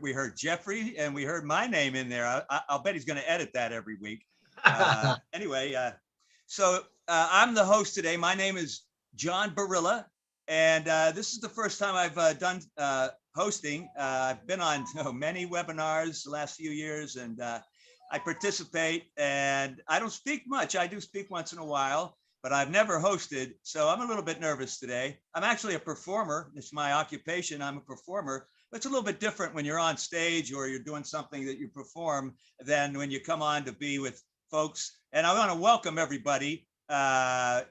We heard Jeffrey and we heard my name in there. I'll bet he's going to edit that every week. Anyway, I'm the host today. My name is John Barilla, and this is the first time I've done hosting. I've been on many webinars the last few years, and I participate, and I don't speak much. I do speak once in a while, but I've never hosted, so I'm a little bit nervous today. I'm actually a performer. It's my occupation. I'm a performer. But it's a little bit different when you're on stage or you're doing something that you perform than when you come on to be with folks. And I want to welcome everybody for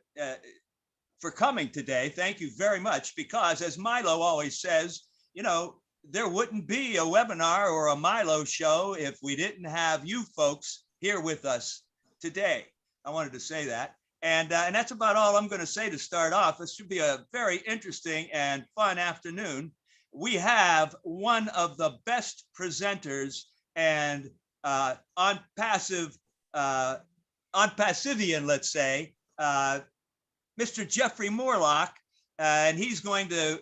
coming today. Thank you very much, because as Milo always says, there wouldn't be a webinar or a Milo show if we didn't have you folks here with us today. I wanted to say that. And that's about all I'm going to say to start off. This should be a very interesting and fun afternoon. We have one of the best presenters and ONPASSIVE, ONPASSIVian, let's say, Mr. Jeffrey Morlock, and he's going to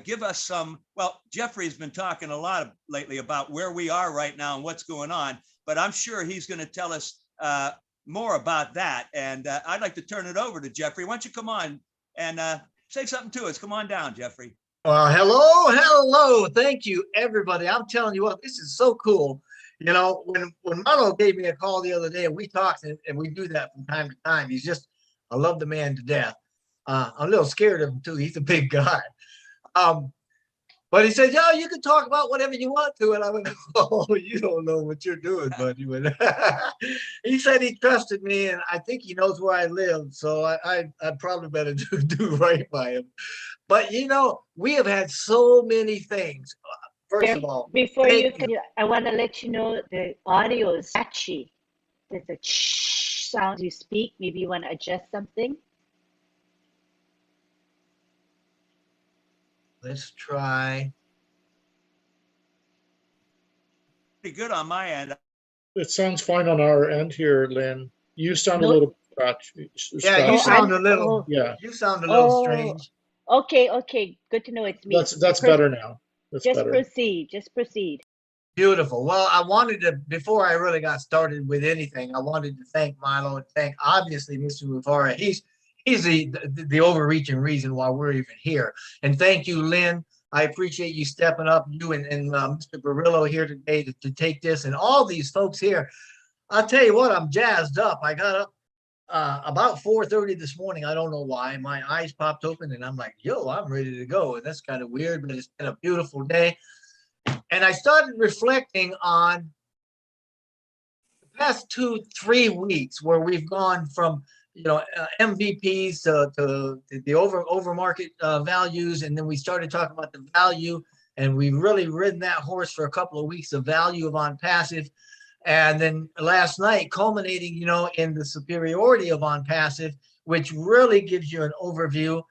give us some, well, Jeffrey's been talking a lot lately about where we are right now and what's going on, but I'm sure he's going to tell us more about that. And I'd like to turn it over to Jeffrey. Why don't you come on and say something to us? Come on down, Jeffrey. Hello. Thank you, everybody. I'm telling you what, this is so cool. When Milo gave me a call the other day and we talked, and we do that from time to time. I love the man to death. I'm a little scared of him too. He's a big guy. But he said, "Yo, you can talk about whatever you want to." And I went, "Oh, you don't know what you're doing, buddy." He said he trusted me, and I think he knows where I live. So I probably better do right by him. But we have had so many things. First of all, before I want to let you know the audio is patchy. There's a sound you speak. Maybe you want to adjust something. Let's try. Pretty good on my end. It sounds fine on our end here, Lynn. You sound a little scratchy. Yeah, you sound a little. Yeah, you sound a little strange. Okay. Good to know it's me. That's better now. Just proceed. Beautiful. Well, I wanted to, before I really got started with anything, I wanted to thank Milo and thank, obviously, Mr. Mufareh. He's the overreaching reason why we're even here. And thank you, Lynn. I appreciate you stepping up, you and Mr. Barillo here today to take this, and all these folks here. I'll tell you what, I'm jazzed up. I got up about 4:30 this morning. I don't know why. My eyes popped open and I'm like, yo, I'm ready to go. And that's kind of weird, but it's been a beautiful day. And I started reflecting on the past 2-3 weeks where we've gone from MVPs to the over market values, and then we started talking about the value, and we've really ridden that horse for a couple of weeks, the value of ONPASSIVE, and then last night culminating in the superiority of ONPASSIVE, which really gives you an overview.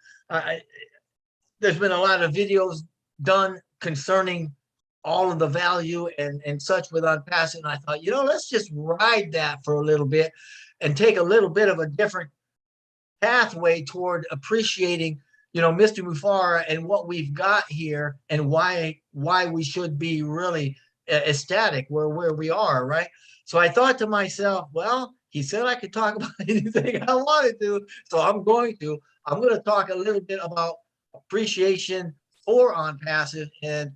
There's been a lot of videos done concerning all of the value and such with ONPASSIVE, and I thought, let's just ride that for a little bit and take a little bit of a different pathway toward appreciating, Mr. Mufareh and what we've got here, and why we should be really ecstatic where we are, right? So I thought to myself, well, he said I could talk about anything I wanted to, so I'm going to talk a little bit about appreciation for ONPASSIVE and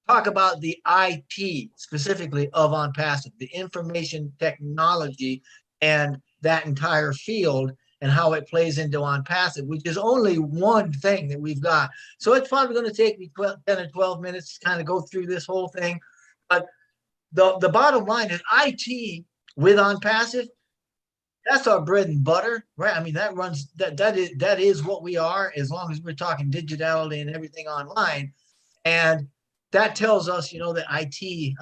talk about the IT specifically of ONPASSIVE, the information technology, and that entire field, and how it plays into ONPASSIVE, which is only one thing that we've got. So it's probably going to take me 10 or 12 minutes to kind of go through this whole thing. But the bottom line is IT with ONPASSIVE, that's our bread and butter, right? I mean, that is what we are, as long as we're talking digitality and everything online. And that tells us, that IT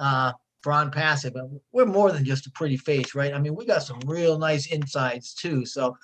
for ONPASSIVE, we're more than just a pretty face, right? I mean, we got some real nice insides too. So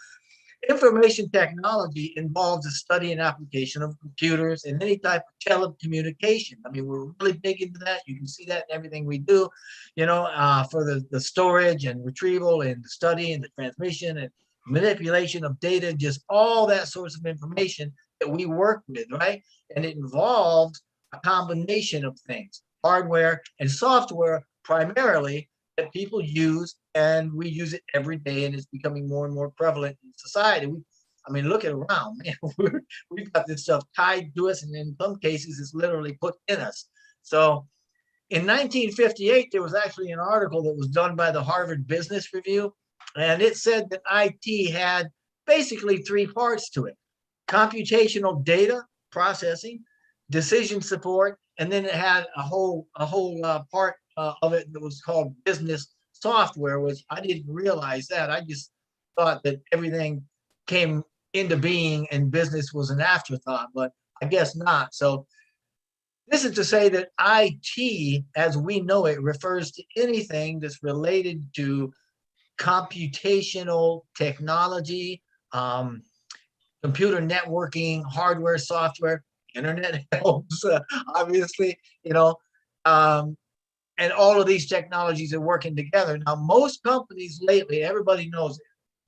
information technology involves the study and application of computers and any type of telecommunication. I mean, we're really big into that. You can see that in everything we do, for the storage and retrieval and the study and the transmission and manipulation of data, just all that sorts of information that we work with, right? And it involves a combination of things, hardware and software primarily, that people use, and we use it every day, and it's becoming more and more prevalent in society. I mean, look at around, man. We've got this stuff tied to us, and in some cases, it's literally put in us. So in 1958, there was actually an article that was done by the Harvard Business Review, and it said that IT had basically three parts to it: computational data processing, decision support, and then it had a whole part of it that was called business software, which I didn't realize that. I just thought that everything came into being and business was an afterthought, but I guess not. So this is to say that IT, as we know it, refers to anything that's related to computational technology, computer networking, hardware, software. Internet helps, obviously, and all of these technologies are working together. Now, most companies lately, everybody knows it,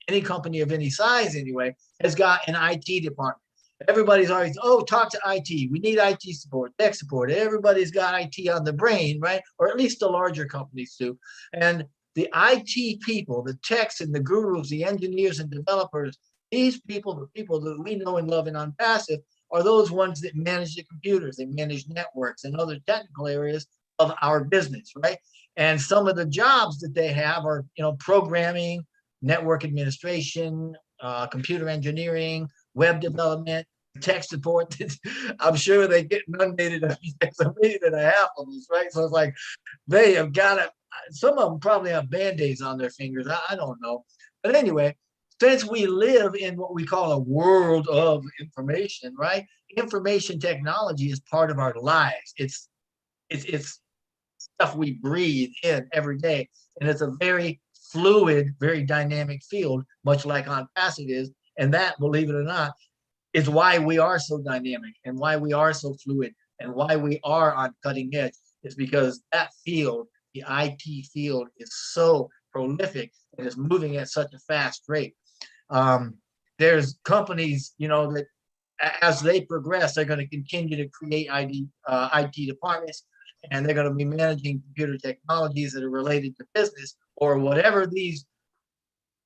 any company of any size anyway, has got an IT department. Everybody's always, oh, talk to IT. We need IT support, tech support. Everybody's got IT on the brain, right? Or at least the larger companies do. And the IT people, the techs and the gurus, the engineers and developers, these people, the people that we know and love in ONPASSIVE, are those ones that manage the computers. They manage networks and other technical areas of our business, right? And some of the jobs that they have are, programming, network administration, computer engineering, web development, tech support. I'm sure they get inundated a million and a half of these, right? So it's like they have got it. Some of them probably have band-aids on their fingers. I don't know. But anyway, since we live in what we call a world of information, right? Information technology is part of our lives. It's stuff we breathe in every day. And it's a very fluid, very dynamic field, much like ONPASSIVE is. And that, believe it or not, is why we are so dynamic and why we are so fluid and why we are on cutting edge. Is because that field, the IT field, is so prolific and is moving at such a fast rate. There's companies, that as they progress, they're going to continue to create IT departments, and they're going to be managing computer technologies that are related to business or whatever these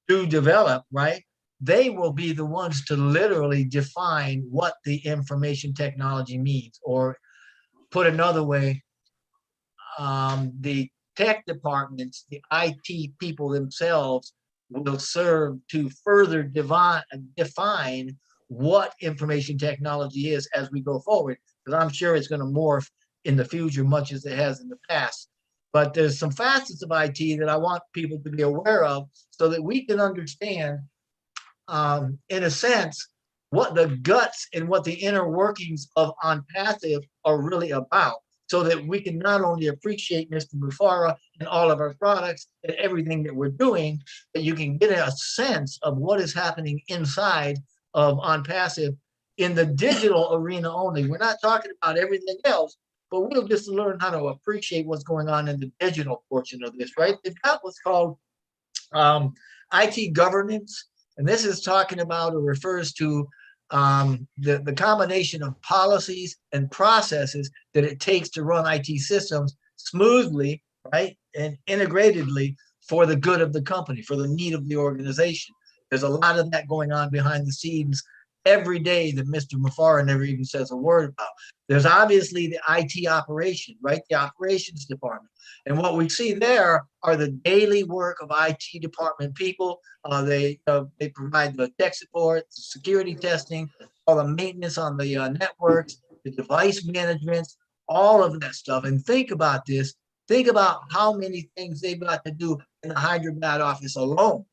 do develop, right? They will be the ones to literally define what the information technology means, or put another way, the tech departments, the IT people themselves will serve to further define what information technology is as we go forward, because I'm sure it's going to morph in the future much as it has in the past. But there's some facets of IT that I want people to be aware of so that we can understand, in a sense, what the guts and what the inner workings of ONPASSIVE are really about, so that we can not only appreciate Mr. Mufareh and all of our products and everything that we're doing, but you can get a sense of what is happening inside of ONPASSIVE in the digital arena only. We're not talking about everything else, but we'll just learn how to appreciate what's going on in the digital portion of this, right? They've got what's called IT governance, and this is talking about or refers to the combination of policies and processes that it takes to run IT systems smoothly, right, and integratedly for the good of the company, for the need of the organization. There's a lot of that going on behind the scenes every day that Mr. Mufareh never even says a word about. There's obviously the IT operation, right, the operations department. And what we see there are the daily work of IT department people. They provide the tech support, the security testing, all the maintenance on the networks, the device management, all of that stuff. And think about this. Think about how many things they've got to do in the Hyderabad office alone.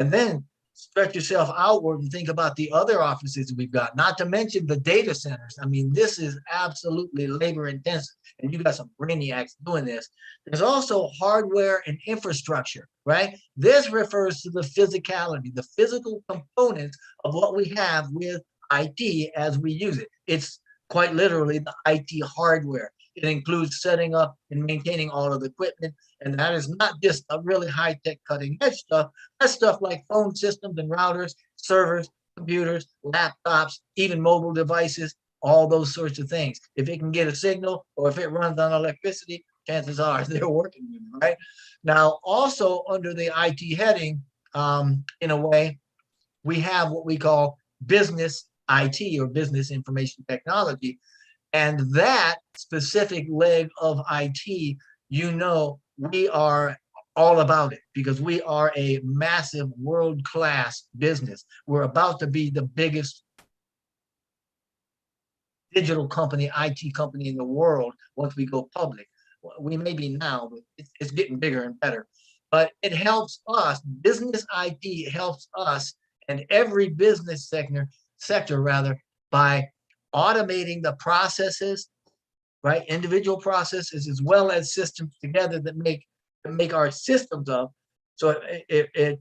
And then stretch yourself outward and think about the other offices we've got, not to mention the data centers. I mean, this is absolutely labor intensive, and you got some brainiacs doing this. There's also hardware and infrastructure, right? This refers to the physicality, the physical components of what we have with IT as we use it. It's quite literally the IT hardware. It includes setting up and maintaining all of the equipment. And that is not just a really high-tech cutting-edge stuff. That's stuff like phone systems and routers, servers, computers, laptops, even mobile devices, all those sorts of things. If it can get a signal or if it runs on electricity, chances are they're working with it, right? Now, also under the IT heading, in a way, we have what we call business IT, or business information technology. And that specific leg of IT, we are all about it, because we are a massive world-class business. We're about to be the biggest digital company, IT company in the world once we go public. We may be now, but it's getting bigger and better. But it helps us, business IT helps us and every business sector rather, by automating the processes, right? Individual processes as well as systems together that make our systems up. So it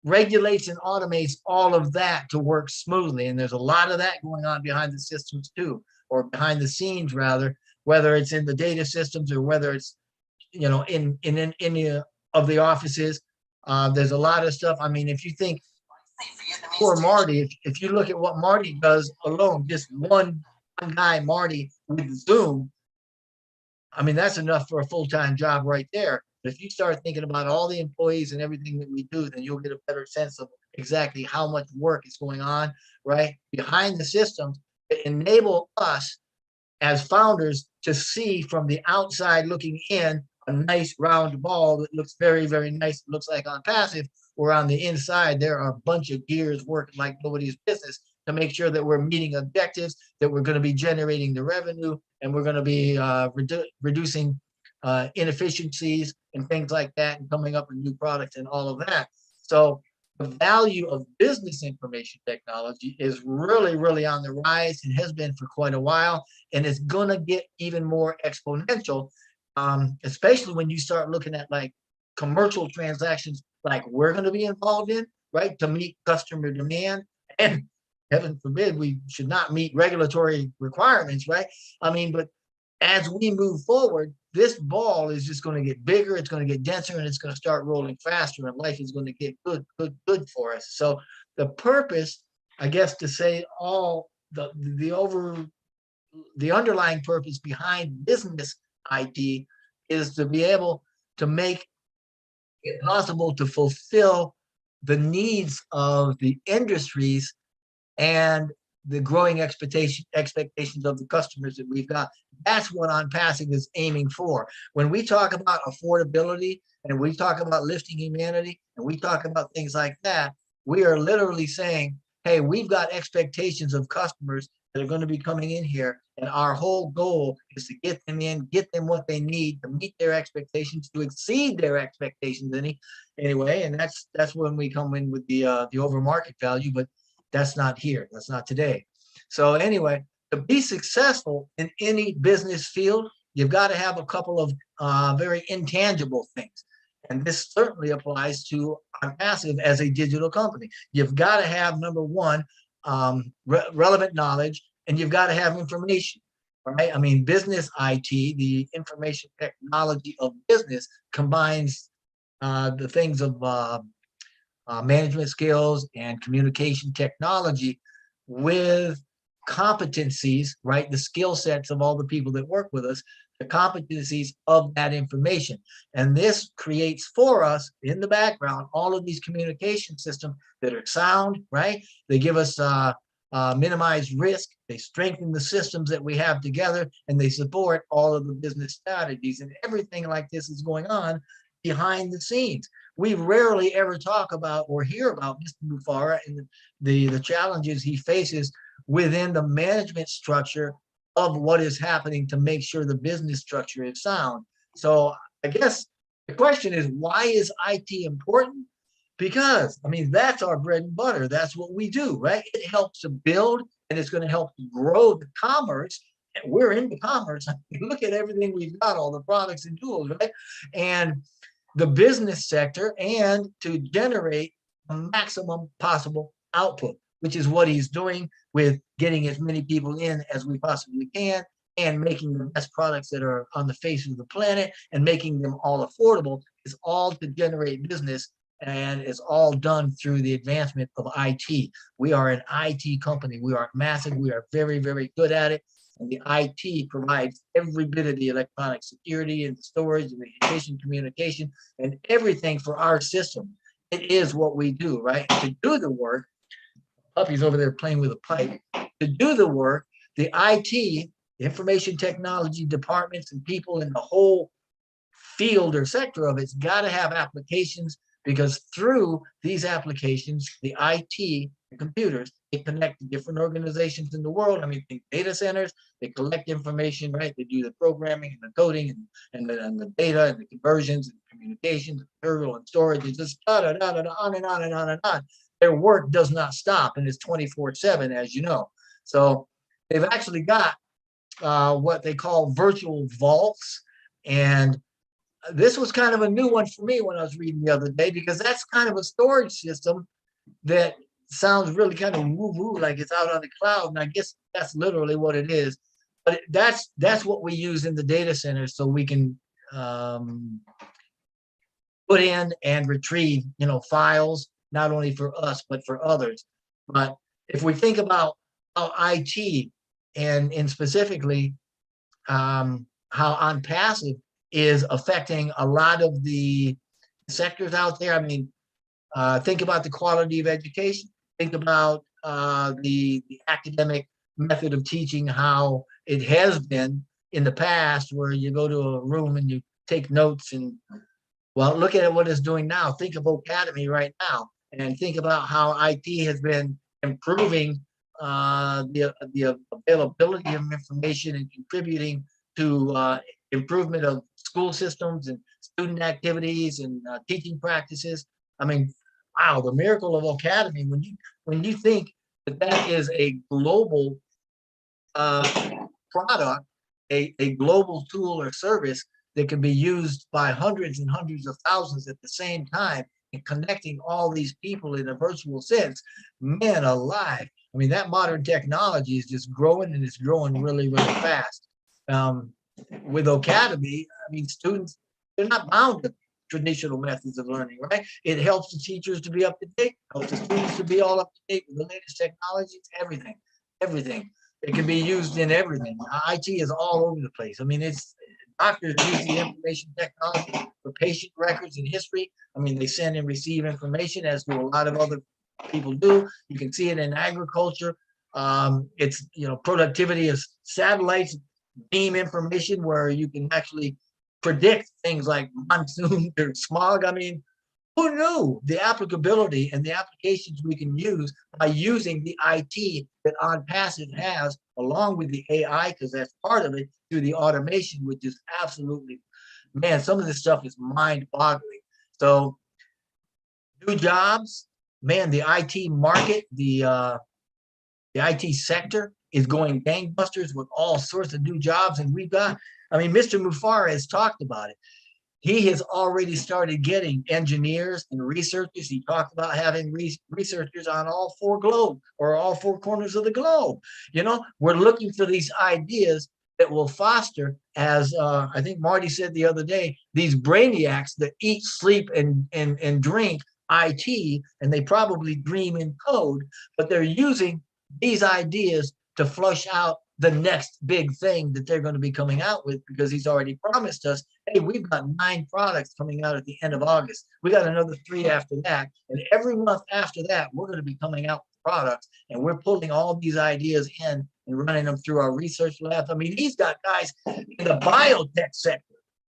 regulates and automates all of that to work smoothly. And there's a lot of that going on behind the systems too, or behind the scenes rather, whether it's in the data systems or whether it's, in any of the offices. There's a lot of stuff. I mean, if you think poor Marty, if you look at what Marty does alone, just one guy, Marty, with Zoom, I mean, that's enough for a full-time job right there. But if you start thinking about all the employees and everything that we do, then you'll get a better sense of exactly how much work is going on, right? Behind the systems that enable us as founders to see from the outside looking in a nice round ball that looks very, very nice. It looks like ONPASSIVE, where on the inside, there are a bunch of gears working like nobody's business to make sure that we're meeting objectives, that we're going to be generating the revenue, and we're going to be reducing inefficiencies and things like that, and coming up with new products and all of that. So the value of business information technology is really, really on the rise. It has been for quite a while, and it's going to get even more exponential, especially when you start looking at like commercial transactions like we're going to be involved in, right, to meet customer demand. And heaven forbid we should not meet regulatory requirements, right? I mean, but as we move forward, this ball is just going to get bigger, it's going to get denser, and it's going to start rolling faster, and life is going to get good for us. So the purpose, I guess, to say all the underlying purpose behind business IT is to be able to make it possible to fulfill the needs of the industries and the growing expectations of the customers that we've got. That's what ONPASSIVE is aiming for. When we talk about affordability, and we talk about lifting humanity, and we talk about things like that, we are literally saying, hey, we've got expectations of customers that are going to be coming in here, and our whole goal is to get them in, get them what they need to meet their expectations, to exceed their expectations anyway. And that's when we come in with the over market value, but that's not here. That's not today. So anyway, to be successful in any business field, you've got to have a couple of very intangible things. And this certainly applies to ONPASSIVE as a digital company. You've got to have, number one, relevant knowledge, and you've got to have information, right? I mean, business IT, the information technology of business, combines the things of management skills and communication technology with competencies, right? The skill sets of all the people that work with us, the competencies of that information. And this creates for us in the background all of these communication systems that are sound, right? They give us minimized risk, they strengthen the systems that we have together, and they support all of the business strategies. And everything like this is going on behind the scenes. We rarely ever talk about or hear about Mr. Mufareh and the challenges he faces within the management structure of what is happening to make sure the business structure is sound. So I guess the question is, why is IT important? Because, I mean, that's our bread and butter. That's what we do, right? It helps to build, and it's going to help to grow the commerce. And we're into commerce. Look at everything we've got, all the products and tools, right? And the business sector, and to generate a maximum possible output, which is what he's doing with getting as many people in as we possibly can, and making the best products that are on the face of the planet, and making them all affordable, is all to generate business and it's all done through the advancement of IT. We are an IT company. We are massive. We are very, very good at it. And the IT provides every bit of the electronic security and the storage and the efficient communication and everything for our system. It is what we do, right? To do the work, puppy's over there playing with a pipe. To do the work, the IT, the information technology departments and people in the whole field or sector of it's got to have applications, because through these applications, the IT, the computers, they connect to different organizations in the world. I mean, think data centers, they collect information, right? They do the programming and the coding and the data and the conversions and communications, and material and storage. It's just on and on and on and on and on and on. Their work does not stop, and it's 24/7, as you know. So they've actually got what they call virtual vaults, and this was kind of a new one for me when I was reading the other day, because that's kind of a storage system that sounds really kind of woo-woo, like it's out on the cloud, and I guess that's literally what it is. But that's what we use in the data center, so we can put in and retrieve, files, not only for us but for others. But if we think about how IT and specifically how ONPASSIVE is affecting a lot of the sectors out there. I mean, think about the quality of education. Think about the academic method of teaching, how it has been in the past, where you go to a room and you take notes. And well, look at what it's doing now. Think of Academy right now, and think about how IT has been improving the availability of information and contributing to improvement of school systems and student activities and teaching practices. I mean, wow, the miracle of Academy, when you think that that is a global product, a global tool or service that can be used by hundreds and hundreds of thousands at the same time, and connecting all these people in a virtual sense, man alive. I mean, that modern technology is just growing, and it's growing really, really fast. With Academy, I mean, students, they're not bound to traditional methods of learning, right? It helps the teachers to be up to date, helps the students to be all up to date with the latest technologies, everything. It can be used in everything. IT is all over the place. I mean, doctors use the information technology for patient records and history. I mean, they send and receive information, as do a lot of other people do. You can see it in agriculture. It's, productivity of satellites beam information, where you can actually predict things like monsoon or smog. I mean, who knew the applicability and the applications we can use by using the IT that ONPASSIVE has, along with the AI, because that's part of it, through the automation, which is absolutely, man, some of this stuff is mind-boggling. So new jobs, man, the IT market, the IT sector is going gangbusters with all sorts of new jobs. And we've got, I mean, Mr. Mufareh has talked about it. He has already started getting engineers and researchers. He talked about having researchers on all four corners of the globe. We're looking for these ideas that will foster, as I think Marty said the other day, these brainiacs that eat, sleep, and drink IT, and they probably dream in code, but they're using these ideas to flush out the next big thing that they're going to be coming out with, because he's already promised us, hey, we've got 9 products coming out at the end of August. We got another 3 after that. And every month after that, we're going to be coming out with products, and we're pulling all these ideas in and running them through our research labs. I mean, he's got guys in the biotech sector.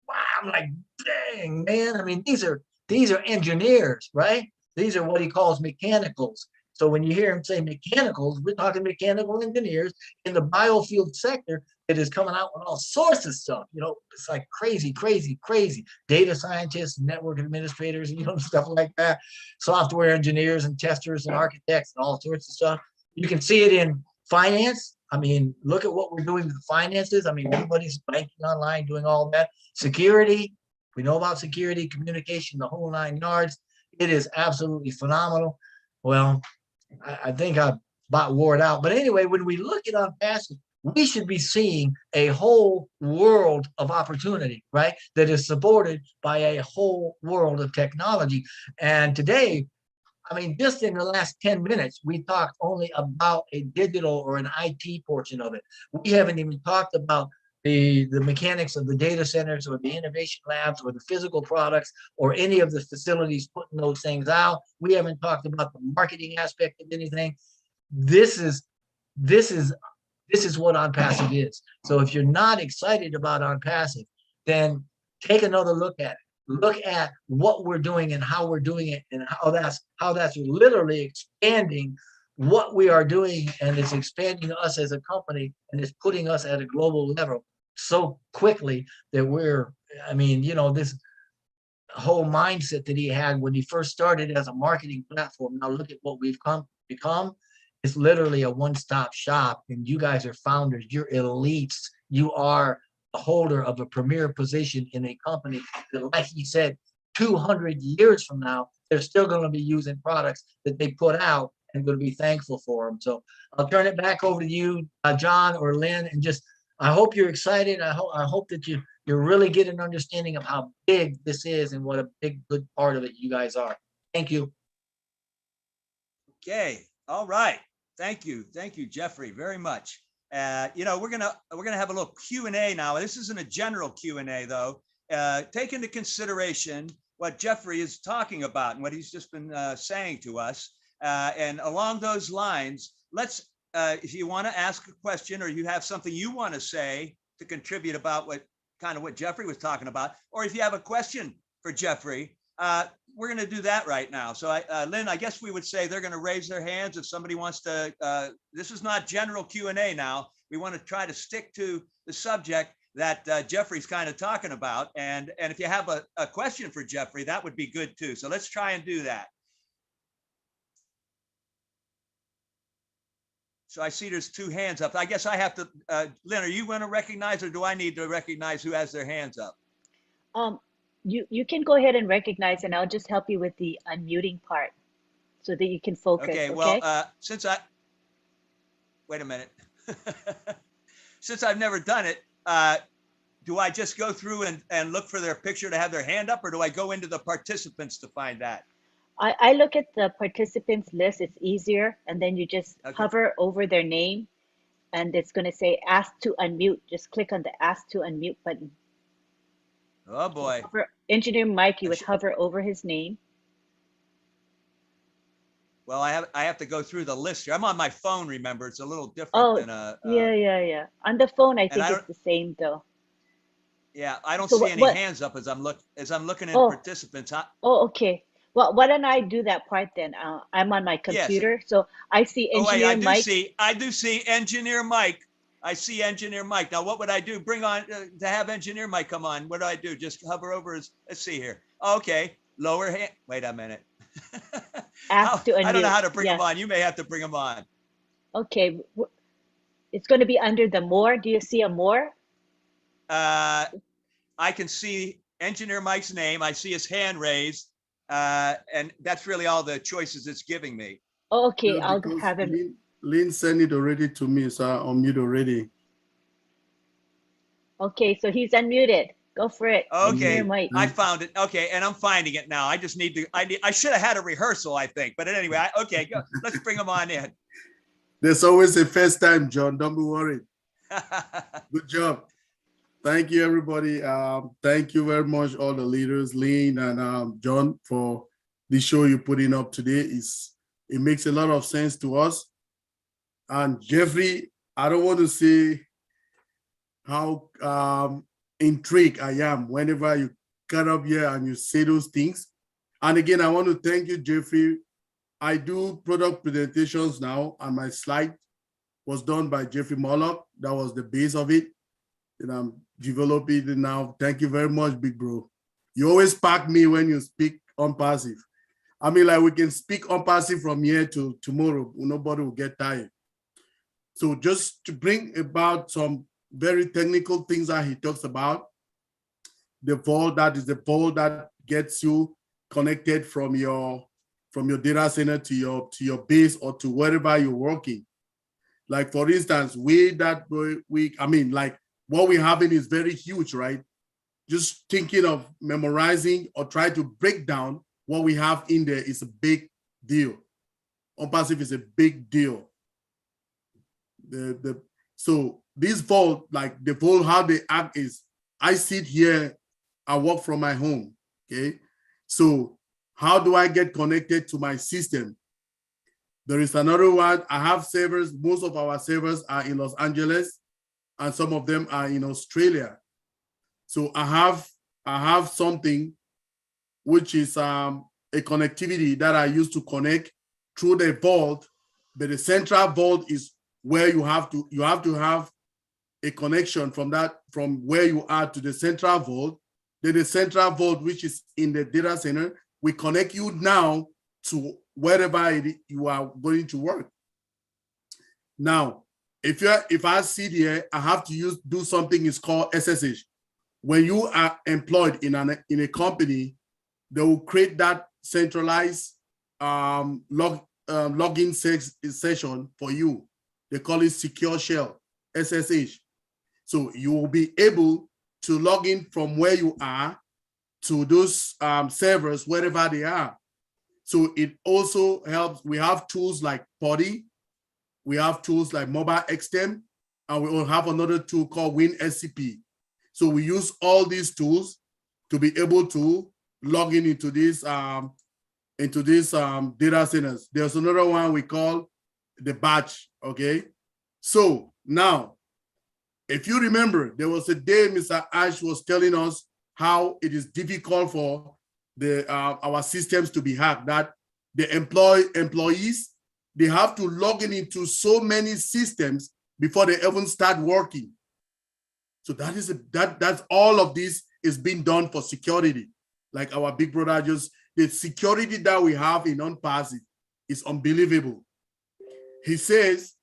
Wow, I'm like, dang, man. I mean, these are engineers, right? These are what he calls mechanicals. So when you hear him say mechanicals, we're talking mechanical engineers in the biofield sector that is coming out with all sorts of stuff. It's like crazy. Data scientists, network administrators, stuff like that. Software engineers and testers and architects and all sorts of stuff. You can see it in finance. I mean, look at what we're doing with finances. I mean, everybody's banking online, doing all that. Security, we know about security, communication, the whole 9 yards. It is absolutely phenomenal. Well, I think I about wore it out. But anyway, when we look at ONPASSIVE, we should be seeing a whole world of opportunity, right? That is supported by a whole world of technology. And today, I mean, just in the last 10 minutes, we talked only about a digital or an IT portion of it. We haven't even talked about the mechanics of the data centers or the innovation labs or the physical products or any of the facilities putting those things out. We haven't talked about the marketing aspect of anything. This is what ONPASSIVE is. So if you're not excited about ONPASSIVE, then take another look at it. Look at what we're doing and how we're doing it, and how that's literally expanding what we are doing, and it's expanding us as a company, and it's putting us at a global level so quickly that we're, I mean, you know, this whole mindset that he had when he first started as a marketing platform. Now look at what we've become. It's literally a one-stop shop, and you guys are founders. You're elites. You are a holder of a premier position in a company that, like he said, 200 years from now, they're still going to be using products that they put out and going to be thankful for them. So I'll turn it back over to you, John or Lynn, and just, I hope you're excited. I hope that you really get an understanding of how big this is and what a big, good part of it you guys are. Thank you. Okay. All right. Thank you, Jeffrey, very much. You know, we're gonna have a little Q&A now. This isn't a general Q&A though. Take into consideration what Jeffrey is talking about and what he's just been saying to us. And along those lines, let's, if you want to ask a question or you have something you want to say to contribute about what Jeffrey was talking about, or if you have a question for Jeffrey, we're going to do that right now. So Lynn, I guess we would say they're going to raise their hands if somebody wants to. This is not general Q&A now. We want to try to stick to the subject that Jeffrey's kind of talking about. And if you have a question for Jeffrey, that would be good too. So let's try and do that. So I see there's 2 hands up. I guess I have to, Lynn, are you going to recognize, or do I need to recognize who has their hands up? You can go ahead and recognize, and I'll just help you with the unmuting part so that you can focus. Okay, well, wait a minute. Since I've never done it, do I just go through and look for their picture to have their hand up, or do I go into the participants to find that? I look at the participants list. It's easier, and then you just hover over their name, and it's going to say ask to unmute. Just click on the ask to unmute button. Oh boy. Engineer Mike, you would hover over his name. Well, I have to go through the list here. I'm on my phone, remember. It's a little different than a yeah. On the phone, I think it's the same though. Yeah, I don't see any hands up as I'm looking at participants. Oh, okay. Well, why don't I do that part then? I'm on my computer, so I see Engineer Mike. I do see Engineer Mike. I see Engineer Mike. Now, what would I do? Bring on to have Engineer Mike come on. What do I do? Just hover over his. Let's see here. Okay, lower hand. Wait a minute. Ask to unmute. I don't know how to bring him on. You may have to bring him on. Okay, it's going to be under the more. Do you see a more? I can see Engineer Mike's name. I see his hand raised, and that's really all the choices it's giving me. Okay, I'll have him. Lynn sent it already to me, so I unmute already. Okay, so he's unmuted. Go for it. Okay, I found it. Okay, and I'm finding it now. I just need to. I should have had a rehearsal, I think. But anyway, okay, go. Let's bring him on in. There's always a first time, John. Don't be worried. Good job. Thank you, everybody. Thank you very much, all the leaders, Lynn and John, for the show you're putting up today. It makes a lot of sense to us. And Jeffrey, I don't want to say how intrigued I am whenever you cut up here and you say those things. And again, I want to thank you, Jeffrey. I do product presentations now, and my slide was done by Jeffrey Mollock. That was the base of it. And I'm developing it now. Thank you very much, big bro. You always spark me when you speak ONPASSIVE. I mean, like, we can speak ONPASSIVE from here to tomorrow. Nobody will get tired. So just to bring about some very technical things that he talks about, the vault, that is the vault that gets you connected from your data center to your base or to wherever you're working. Like for instance, I mean, like what we're having is very huge, right? Just thinking of memorizing or try to break down what we have in there is a big deal. ONPASSIVE is a big deal. So this vault, like the vault, how they act is, I sit here, I work from my home, okay? So how do I get connected to my system? There is another one. I have servers. Most of our servers are in Los Angeles, and some of them are in Australia. So I have something which is a connectivity that I use to connect through the vault, but the central vault is where you have to have a connection from where you are to the central vault. Then the central vault, which is in the data center, we connect you now to wherever you are going to work. Now, if I sit here, I have to do something is called SSH. When you are employed in a company, they will create that centralized login session for you. They call it secure shell, SSH. So you will be able to log in from where you are to those servers, wherever they are. So it also helps. We have tools like Putty, we have tools like Mobile Extend, and we will have another tool called WinSCP. So we use all these tools to be able to log in into these data centers. There's another one we call the batch, okay? So now, if you remember, there was a day Mr. Ash was telling us how it is difficult for our systems to be hacked, that the employees, they have to log in into so many systems before they even start working. So that's all of this is being done for security. Like our big brother the security that we have in ONPASSIVE is unbelievable. He says,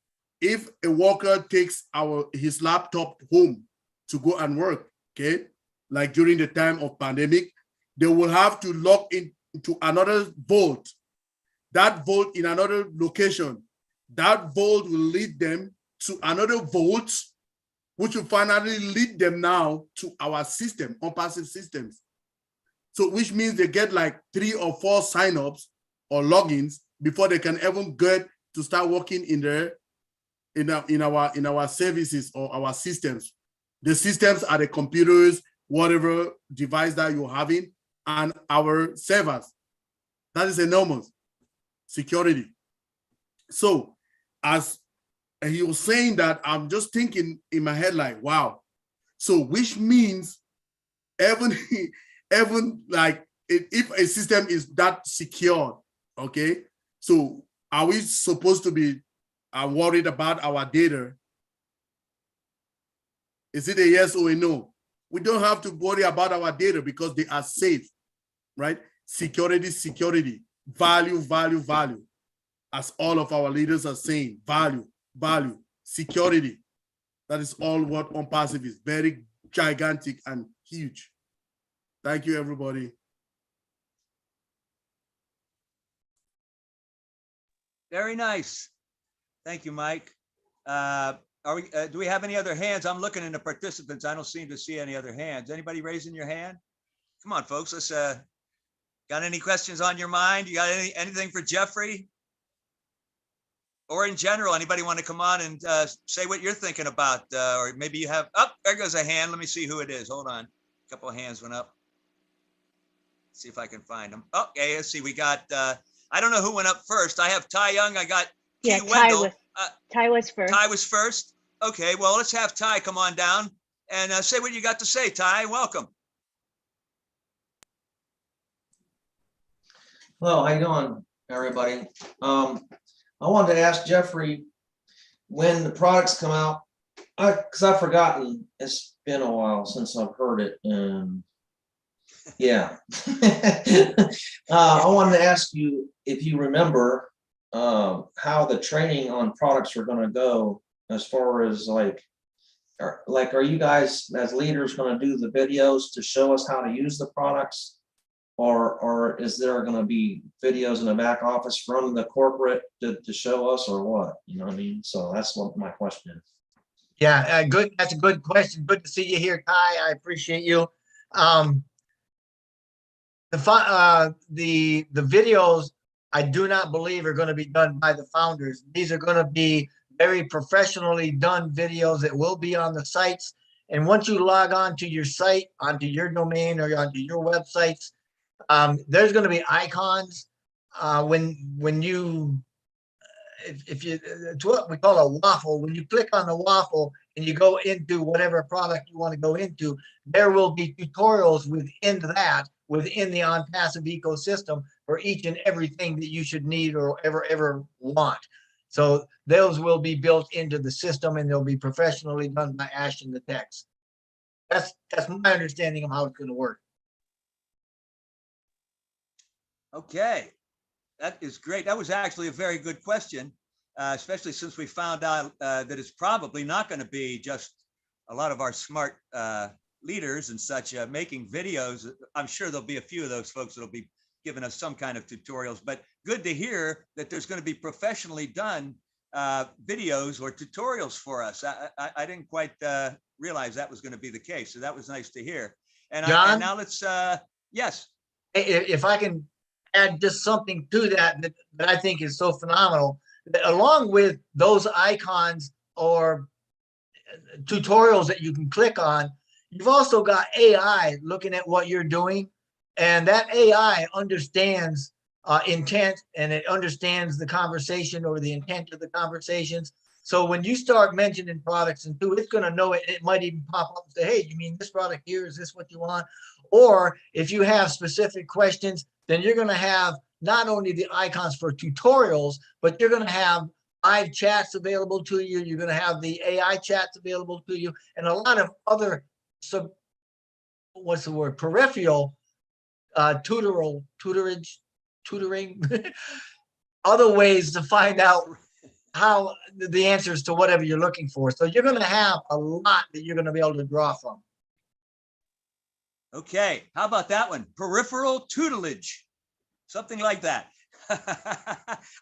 if a worker takes his laptop home to go and work, okay, like during the time of pandemic, they will have to log into another vault. That vault in another location. That vault will lead them to another vault, which will finally lead them now to our system, ONPASSIVE systems. So which means they get like 3 or 4 signups or logins before they can even get to start working in our services or our systems. The systems are the computers, whatever device that you're having, and our servers. That is enormous security. So as he was saying that, I'm just thinking in my head like, wow. So which means even like if a system is that secure, okay, so are we supposed to be worried about our data? Is it a yes or a no? We don't have to worry about our data because they are safe, right? Security, value, as all of our leaders are saying, value, security. That is all what ONPASSIVE is, very gigantic and huge. Thank you, everybody. Very nice. Thank you, Mike. Do we have any other hands? I'm looking in the participants. I don't seem to see any other hands. Anybody raising your hand? Come on, folks. Let's got any questions on your mind? You got anything for Jeffrey? Or in general, anybody want to come on and say what you're thinking about? Or maybe you have, oh, there goes a hand. Let me see who it is. Hold on. A couple of hands went up. Let's see if I can find them. Okay, let's see. We got, I don't know who went up first. I have Ty Young. I got Key Wendell. Ty was first. Ty was first. Okay, well, let's have Ty come on down and say what you got to say, Ty. Welcome. Hello, how you doing, everybody? I wanted to ask Jeffrey when the products come out, because I've forgotten. It's been a while since I've heard it, and yeah. I wanted to ask you if you remember how the training on products are going to go, as far as like are you guys as leaders going to do the videos to show us how to use the products? or is there going to be videos in the back office from the corporate to show us, or what? You know what I mean? So that's what my question is. Yeah, good. That's a good question. Good to see you here, Kai. I appreciate you. The videos, I do not believe are going to be done by the founders. These are going to be very professionally done videos that will be on the sites. And once you log on to your site, onto your domain or onto your websites, there's going to be icons when you if you it's what we call a waffle. When you click on the waffle and you go into whatever product you want to go into, there will be tutorials within that, within the ONPASSIVE ecosystem for each and everything that you should need or ever want. So those will be built into the system, and they'll be professionally done by Ash and the techs. That's my understanding of how it's going to work. Okay, that is great. That was actually a very good question, especially since we found out that it's probably not going to be just a lot of our smart leaders and such making videos. I'm sure there'll be a few of those folks that'll be giving us some kind of tutorials, but good to hear that there's going to be professionally done videos or tutorials for us. I didn't quite realize that was going to be the case. So that was nice to hear. And, John, and now let's, yes. If I can add just something to that I think is so phenomenal, that along with those icons or tutorials that you can click on, you've also got AI looking at what you're doing, and that AI understands intent, and it understands the conversation or the intent of the conversations. So when you start mentioning products and it's going to know it. It might even pop up and say, hey, you mean this product here? Is this what you want? Or if you have specific questions, then you're going to have not only the icons for tutorials, but you're going to have live chats available to you. You're going to have the AI chats available to you, and a lot of other peripheral tutoring, other ways to find out how the answers to whatever you're looking for. So you're going to have a lot that you're going to be able to draw from. Okay, how about that one? Peripheral tutelage, something like that.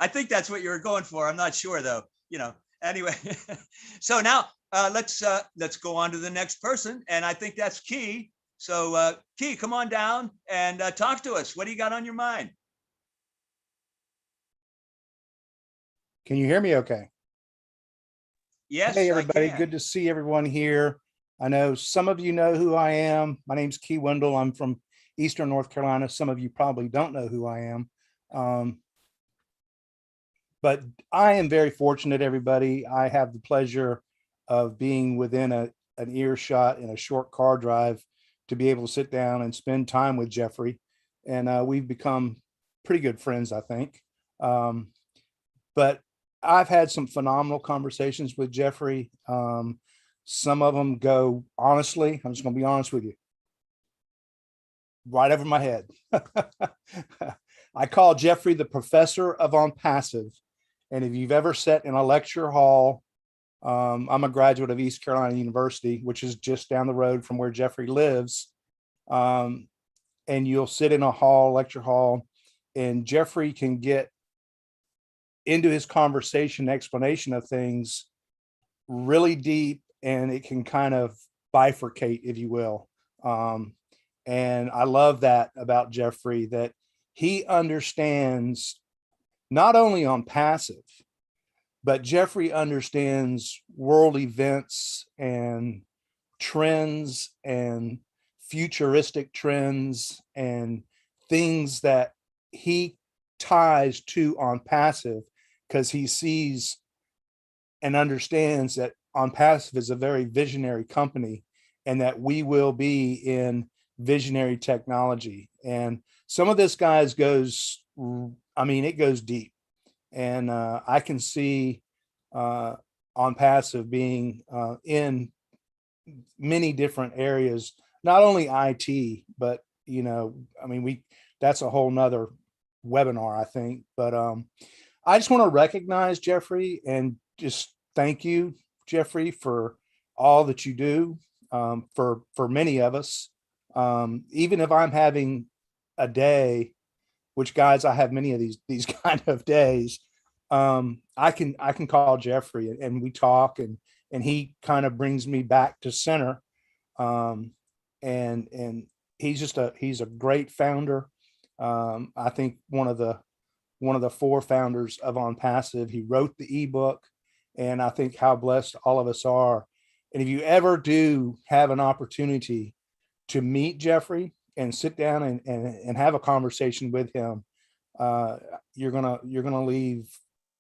I think that's what you were going for. I'm not sure though, you know, anyway. So now let's go on to the next person. And I think that's Key. So Key, come on down and talk to us. What do you got on your mind? Can you hear me okay? Yes. Hey, everybody. Good to see everyone here. I know some of you know who I am. My name's Key Wendell. I'm from Eastern North Carolina. Some of you probably don't know who I am. But I am very fortunate, everybody. I have the pleasure of being within an earshot in a short car drive to be able to sit down and spend time with Jeffrey. And we've become pretty good friends, I think. But I've had some phenomenal conversations with Jeffrey. Some of them go, honestly, I'm just going to be honest with you, right over my head. I call Jeffrey the professor of ONPASSIVE. And if you've ever sat in a lecture hall, I'm a graduate of East Carolina University, which is just down the road from where Jeffrey lives. And you'll sit in a lecture hall, and Jeffrey can get into his conversation explanation of things really deep, and it can kind of bifurcate, if you will. And I love that about Jeffrey, that he understands not only ONPASSIVE, but Jeffrey understands world events and trends and futuristic trends and things that he ties to ONPASSIVE, because he sees and understands that ONPASSIVE is a very visionary company, and that we will be in visionary technology. And some of this, guys, goes, I mean, it goes deep. And I can see ONPASSIVE being in many different areas, not only IT, but, you know, I mean, that's a whole nother webinar, I think. But I just want to recognize Jeffrey and just thank you, Jeffrey, for all that you do for many of us. Even if I'm having a day, which guys, I have many of these kind of days. I can call Jeffrey and we talk, and he kind of brings me back to center. And he's a great founder. I think one of the 4 founders of ONPASSIVE. He wrote the ebook, and I think how blessed all of us are. And if you ever do have an opportunity to meet Jeffrey and sit down and have a conversation with him, you're gonna leave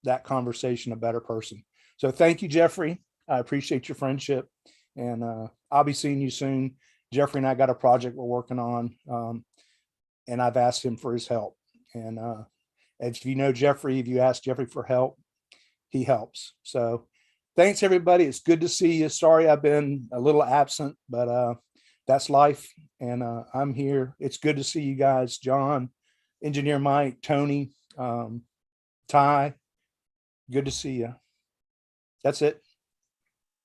that conversation a better person. So thank you, Jeffrey. I appreciate your friendship, and I'll be seeing you soon. Jeffrey and I got a project we're working on, and I've asked him for his help. And if you know Jeffrey, if you ask Jeffrey for help, he helps. So thanks, everybody. It's good to see you. Sorry I've been a little absent, but that's life, and I'm here. It's good to see you guys, John, Engineer Mike, Tony, Ty. Good to see you. That's it.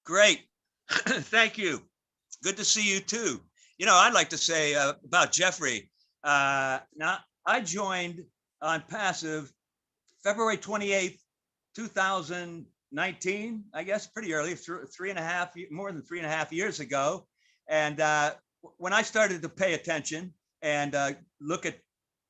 Great. Thank you. Good to see you too. You know, I'd like to say about Jeffrey. Now, I joined ONPASSIVE February 28th, 2019, I guess, pretty early, more than 3.5 years ago. And when I started to pay attention and look at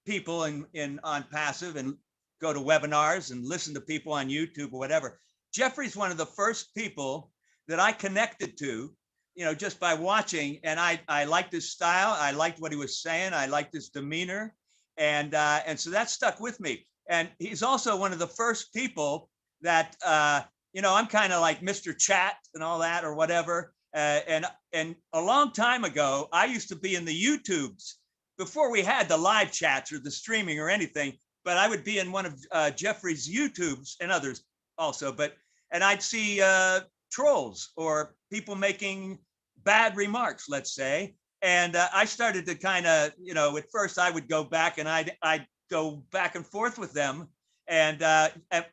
people in ONPASSIVE and go to webinars and listen to people on YouTube or whatever, Jeffrey's one of the first people that I connected to, you know, just by watching. And I liked his style. I liked what he was saying. I liked his demeanor. And so that stuck with me. And he's also one of the first people that, you know, I'm kind of like Mr. Chat and all that or whatever. And a long time ago, I used to be in the YouTubes before we had the live chats or the streaming or anything, but I would be in one of Jeffrey's YouTubes and others also, and I'd see trolls or people making bad remarks, let's say. And I started to kind of, you know, at first I would go back and I'd go back and forth with them. And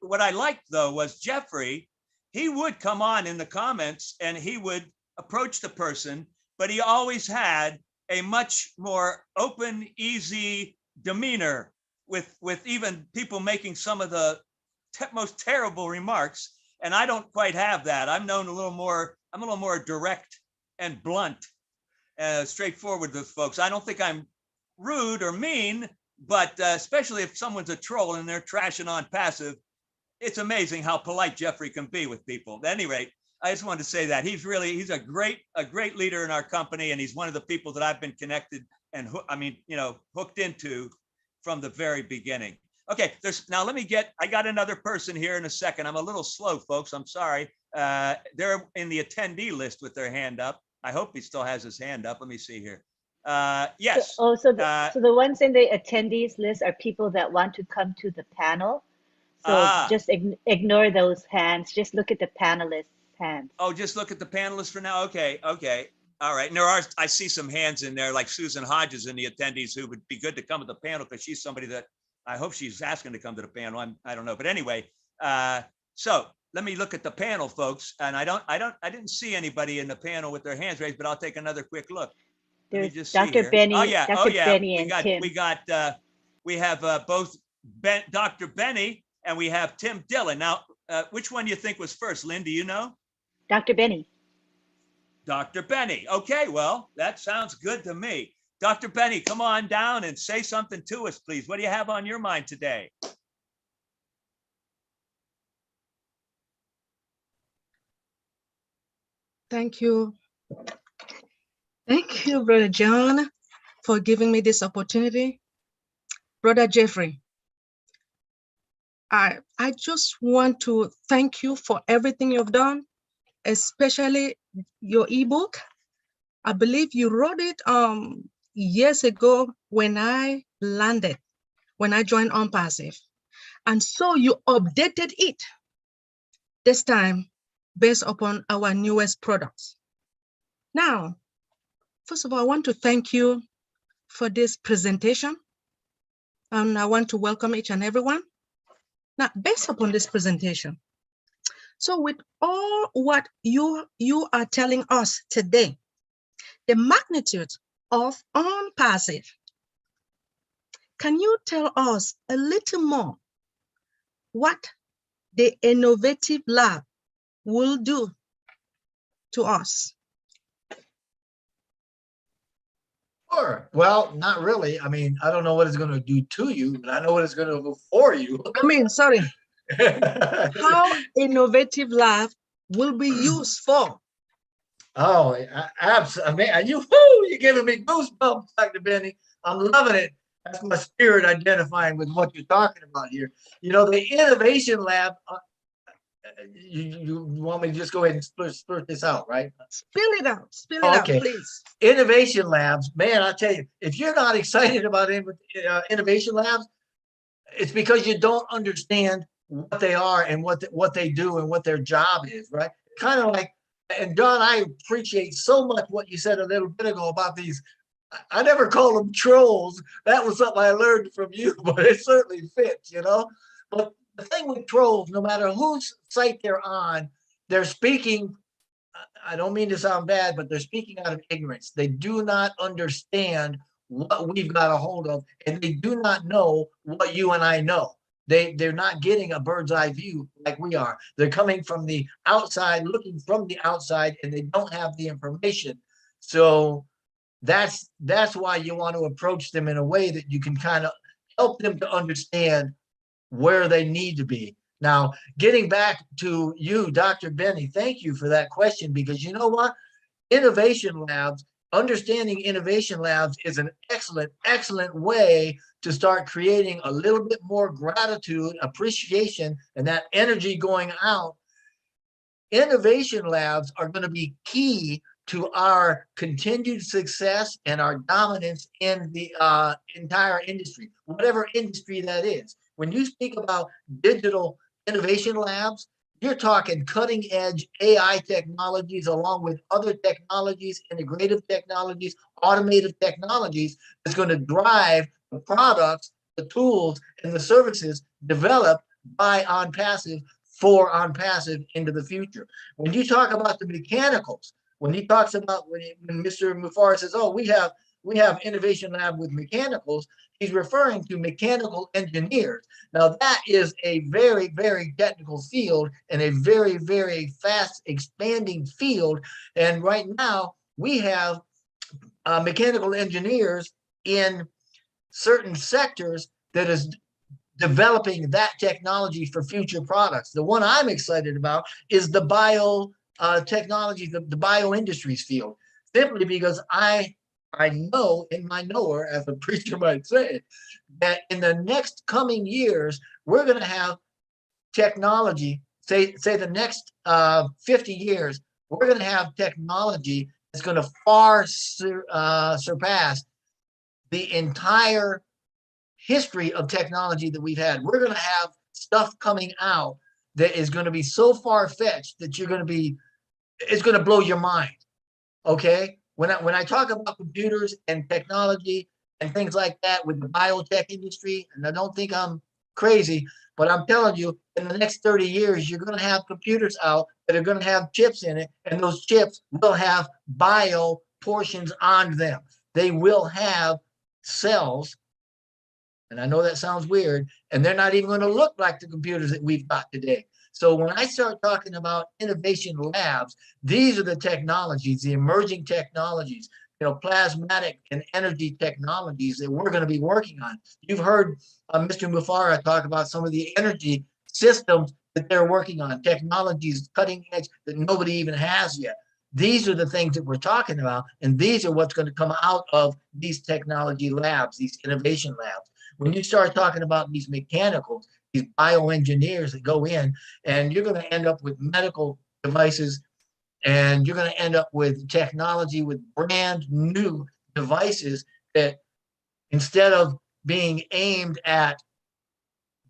what I liked though was Jeffrey, he would come on in the comments and he would approach the person, but he always had a much more open, easy demeanor with even people making some of the most terrible remarks. And I don't quite have that. I'm a little more direct and blunt, straightforward with folks. I don't think I'm rude or mean, but especially if someone's a troll and they're trashing ONPASSIVE, it's amazing how polite Jeffrey can be with people. At any rate, I just wanted to say that he's a great leader in our company, and he's one of the people that I've been connected and hooked into from the very beginning. Okay, now I got another person here in a second. I'm a little slow, folks. I'm sorry. They're in the attendee list with their hand up. I hope he still has his hand up. Let me see here. Yes. So the ones in the attendees list are people that want to come to the panel. So just ignore those hands. Just look at the panelists' hands. Oh, just look at the panelists for now. Okay. All right. And I see some hands in there, like Susan Hodges in the attendees, who would be good to come to the panel because she's somebody that I hope she's asking to come to the panel. I don't know, but anyway. So let me look at the panel, folks. And I didn't see anybody in the panel with their hands raised, but I'll take another quick look. There's Dr. Benny. Oh yeah. Benny and Tim. We have both Dr. Benny and we have Tim Dillon. Now, which one do you think was first? Lynn, do you know? Dr. Benny. Dr. Benny. Okay, well, that sounds good to me. Dr. Benny, come on down and say something to us, please. What do you have on your mind today? Thank you. Thank you, Brother John, for giving me this opportunity. Brother Jeffrey, I just want to thank you for everything you've done, especially your ebook. I believe you wrote it years ago when I joined ONPASSIVE. And so you updated it this time based upon our newest products. Now, first of all, I want to thank you for this presentation. And I want to welcome each and everyone. Now, based upon this presentation, so with all what you are telling us today, the magnitude of ONPASSIVE, can you tell us a little more what the innovative lab will do to us? Sure. Well, not really. I mean, I don't know what it's going to do to you, but I know what it's going to do for you. I mean, sorry, how innovative lab will be used for? Oh, absolutely. I mean, you're giving me goosebumps, Dr. Benny. I'm loving it. That's my spirit identifying with what you're talking about here. You know, the innovation lab, you want me to just go ahead and split this out, right? Spill it out, Okay. please. Innovation labs, man, I tell you, if you're not excited about innovation labs, it's because you don't understand what they are and what they do and what their job is, right? Kind of like, and Don, I appreciate so much what you said a little bit ago about these. I never call them trolls. That was something I learned from you, but it certainly fits, you know. But the thing with trolls, no matter whose site they're on, they're speaking. I don't mean to sound bad, but they're speaking out of ignorance. They do not understand what we've got a hold of, and they do not know what you and I know. They're not getting a bird's eye view like we are. They're coming from the outside, looking from the outside, and they don't have the information. So that's why you want to approach them in a way that you can kind of help them to understand where they need to be. Now, getting back to you, Dr. Benny, thank you for that question, because you know what? Innovation labs, understanding innovation labs is an excellent, excellent way to start creating a little bit more gratitude, appreciation, and that energy going out. Innovation labs are going to be key to our continued success and our dominance in the entire industry, whatever industry that is. When you speak about digital innovation labs, you're talking cutting edge AI technologies along with other technologies, integrative technologies, automated technologies that's going to drive the products, the tools, and the services developed by ONPASSIVE for ONPASSIVE into the future. When you talk about the mechanicals, when he talks about when Mr. Mufareh says, "Oh, we have innovation lab with mechanicals," he's referring to mechanical engineers. Now, that is a very, very technical field and a very, very fast expanding field. And right now, we have mechanical engineers in certain sectors that is developing that technology for future products. The one I'm excited about is the biotechnology, the bio industries field, simply because I know in my knower, as a preacher might say, that in the next coming years, we're going to have technology, say the next 50 years, we're going to have technology that's going to far surpass the entire history of technology that we've had. We're going to have stuff coming out that is going to be so far-fetched that it's going to blow your mind. Okay? When I talk about computers and technology and things like that with the biotech industry, and I don't think I'm crazy, but I'm telling you, in the next 30 years, you're going to have computers out that are going to have chips in it, and those chips will have bio portions on them. They will have cells, and I know that sounds weird, and they're not even going to look like the computers that we've got today. So when I start talking about innovation labs, these are the technologies, the emerging technologies, plasmatic and energy technologies that we're going to be working on. You've heard Mr. Mufareh talk about some of the energy systems that they're working on, technologies, cutting edge that nobody even has yet. These are the things that we're talking about, and these are what's going to come out of these technology labs, these innovation labs. When you start talking about these mechanicals, these bioengineers that go in, and you're going to end up with medical devices, and you're going to end up with technology with brand new devices that, instead of being aimed at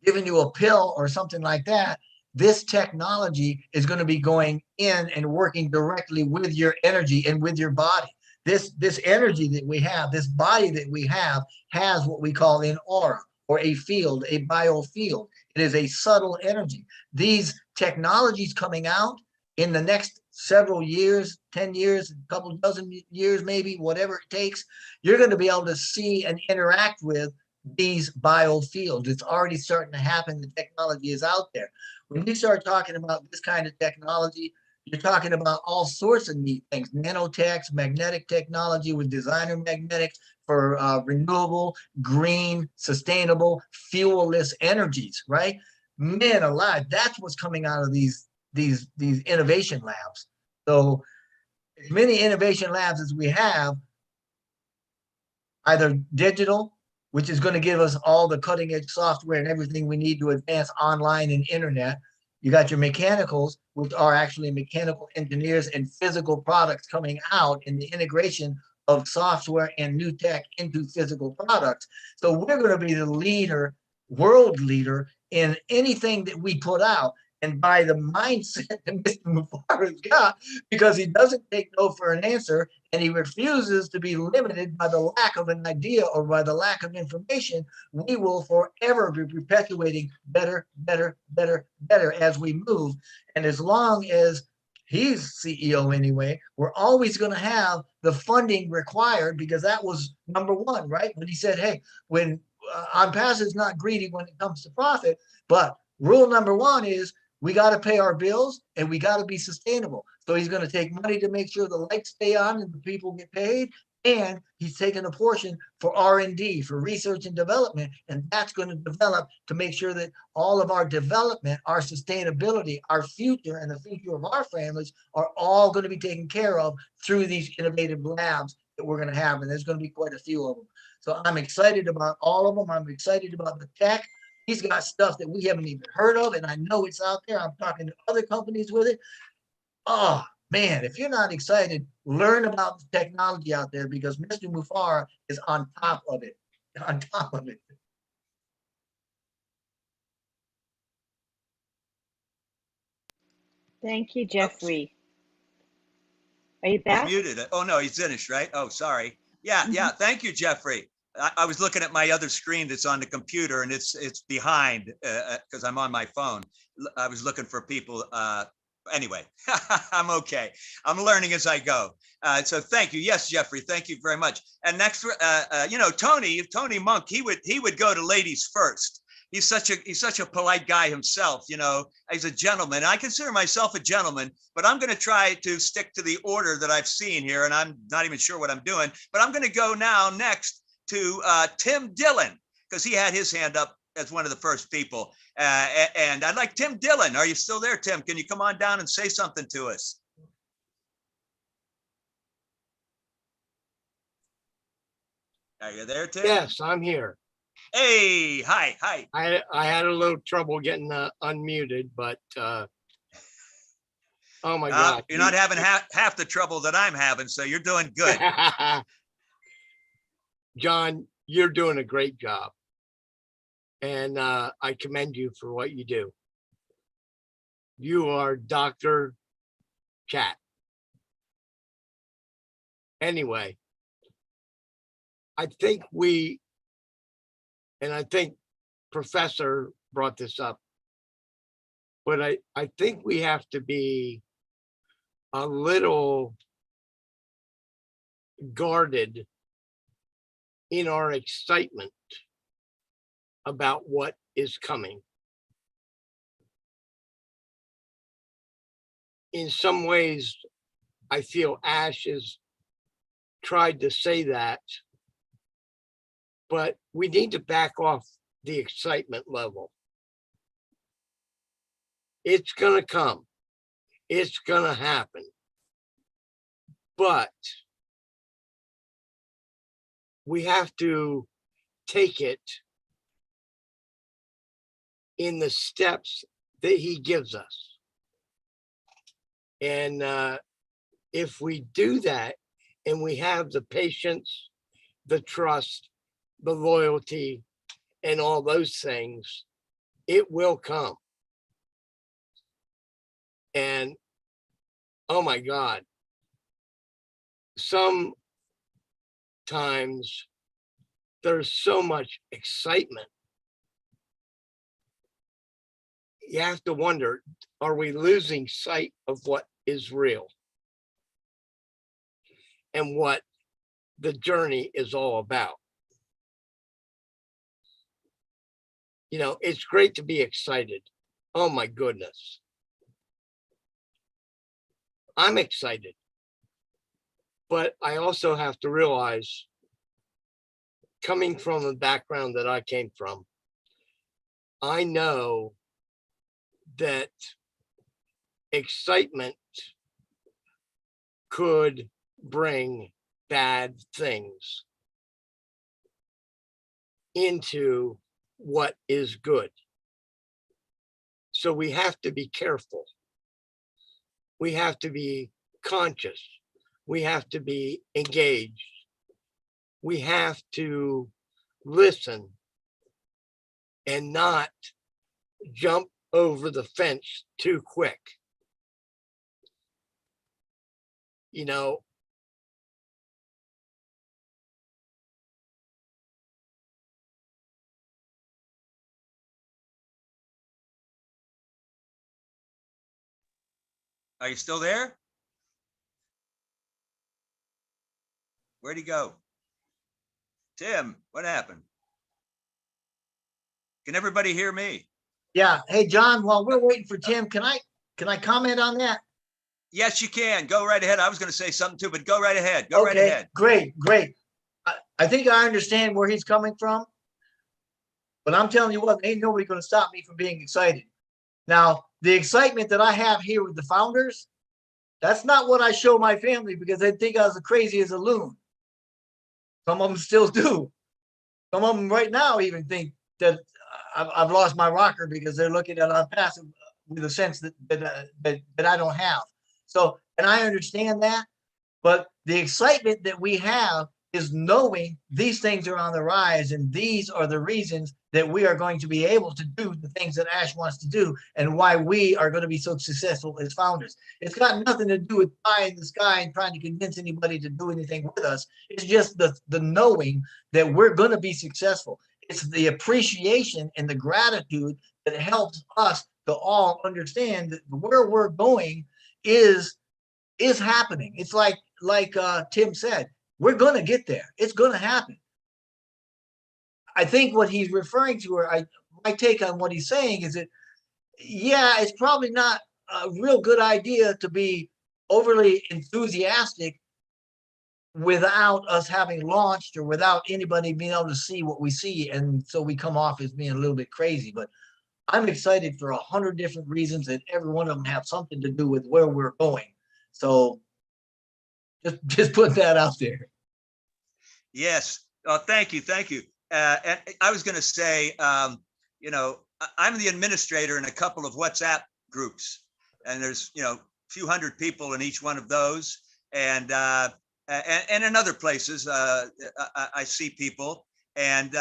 giving you a pill or something like that, this technology is going to be going in and working directly with your energy and with your body. This energy that we have, this body that we have, has what we call an aura, or a field, a biofield. It is a subtle energy. These technologies coming out in the next several years, 10 years, a couple dozen years, maybe, whatever it takes, you're going to be able to see and interact with these biofields. It's already starting to happen. The technology is out there. When you start talking about this kind of technology, you're talking about all sorts of neat things, nanotechs, magnetic technology with designer magnetics for renewable, green, sustainable, fuel-less energies, right? Man alive, that's what's coming out of these innovation labs. So as many innovation labs as we have, either digital, which is going to give us all the cutting edge software and everything we need to advance online and internet. You got your mechanicals, which are actually mechanical engineers and physical products coming out in the integration of software and new tech into physical products. So we're going to be the leader, world leader in anything that we put out. And by the mindset that Mr. Mufareh's got, because he doesn't take no for an answer, and he refuses to be limited by the lack of an idea or by the lack of information, we will forever be perpetuating better, better, better, better as we move. And as long as he's CEO anyway, we're always going to have the funding required, because that was number one, right? When he said, hey, when ONPASSIVE is not greedy when it comes to profit, but rule number one is we got to pay our bills and we got to be sustainable. So he's going to take money to make sure the lights stay on and the people get paid. And he's taking a portion for R&D, for research and development. And that's going to develop to make sure that all of our development, our sustainability, our future, and the future of our families are all going to be taken care of through these innovative labs that we're going to have. And there's going to be quite a few of them. So I'm excited about all of them. I'm excited about the tech. He's got stuff that we haven't even heard of, and I know it's out there. I'm talking to other companies with it. Oh, man, if you're not excited, learn about the technology out there, because Mr. Mufareh is on top of it, on top of it. Thank you, Jeffrey. Are you back? He's muted. Oh, no, he's finished, right? Oh, sorry. Yeah, yeah. Thank you, Jeffrey. I was looking at my other screen that's on the computer, and it's behind because I'm on my phone. I was looking for people. Anyway, I'm okay. I'm learning as I go. So thank you. Yes, Jeffrey, thank you very much. And next, you know, Tony Monk, he would go to ladies first. He's such a polite guy himself. You know, he's a gentleman. I consider myself a gentleman, but I'm going to try to stick to the order that I've seen here, and I'm not even sure what I'm doing. But I'm going to go now next to Tim Dillon, because he had his hand up as one of the first people. And I'd like Tim Dillon. Are you still there, Tim? Can you come on down and say something to us? Are you there, Tim? Yes, I'm here. Hey, hi. I had a little trouble getting unmuted, but oh my God. You're not having half the trouble that I'm having, so you're doing good. John, you're doing a great job. And I commend you for what you do. You are Dr. Chat. Anyway, I think I think Professor brought this up, but I think we have to be a little guarded in our excitement about what is coming. In some ways, I feel Ash has tried to say that, but we need to back off the excitement level. It's gonna come. It's gonna happen. But we have to take it in the steps that he gives us. And if we do that, and we have the patience, the trust, the loyalty, and all those things, it will come. And oh my God, sometimes there's so much excitement. You have to wonder, are we losing sight of what is real and what the journey is all about? You know, it's great to be excited. Oh my goodness. I'm excited. But I also have to realize, coming from the background that I came from, I know that excitement could bring bad things into what is good. So we have to be careful. We have to be conscious. We have to be engaged. We have to listen and not jump over the fence too quick. You know, Are you still there? Where'd he go? Tim, what happened? Can everybody hear me? Yeah. Hey, John, while we're waiting for Tim, can I comment on that? Yes, you can. Go right ahead. I was going to say something too, but go right ahead. Go right ahead. Great. I think I understand where he's coming from, but I'm telling you what, ain't nobody going to stop me from being excited. Now, the excitement that I have here with the founders, that's not what I show my family because they think I was as crazy as a loon. Some of them still do. Some of them right now even think that I've lost my rocker because they're looking at ONPASSIVE with a sense that I don't have. So, and I understand that, but the excitement that we have is knowing these things are on the rise and these are the reasons that we are going to be able to do the things that Ash wants to do and why we are going to be so successful as founders. It's got nothing to do with pie in the sky and trying to convince anybody to do anything with us. It's just the knowing that we're going to be successful. It's the appreciation and the gratitude that helps us to all understand that where we're going is happening. It's like Tim said, we're going to get there. It's going to happen. I think what he's referring to, or my take on what he's saying is that, yeah, it's probably not a real good idea to be overly enthusiastic without us having launched or without anybody being able to see what we see. And so we come off as being a little bit crazy, but I'm excited for 100 different reasons and every one of them have something to do with where we're going. So just put that out there. Yes. Thank you. Thank you. And I was going to say, you know, I'm the administrator in a couple of WhatsApp groups, and there's, you know, a few hundred people in each one of those, and in other places, I see people, and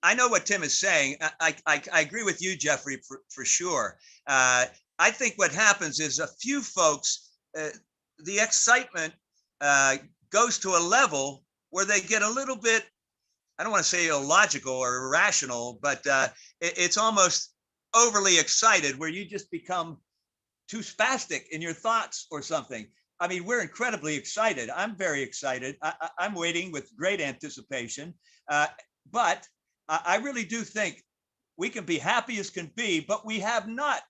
I know what Tim is saying. I agree with you, Jeffrey, for sure. I think what happens is a few folks, the excitement goes to a level where they get a little bit, I don't want to say illogical or irrational, but it's almost overly excited where you just become too spastic in your thoughts or something. I mean, we're incredibly excited. I'm very excited. I'm waiting with great anticipation, but I really do think we can be happy as can be, but we have not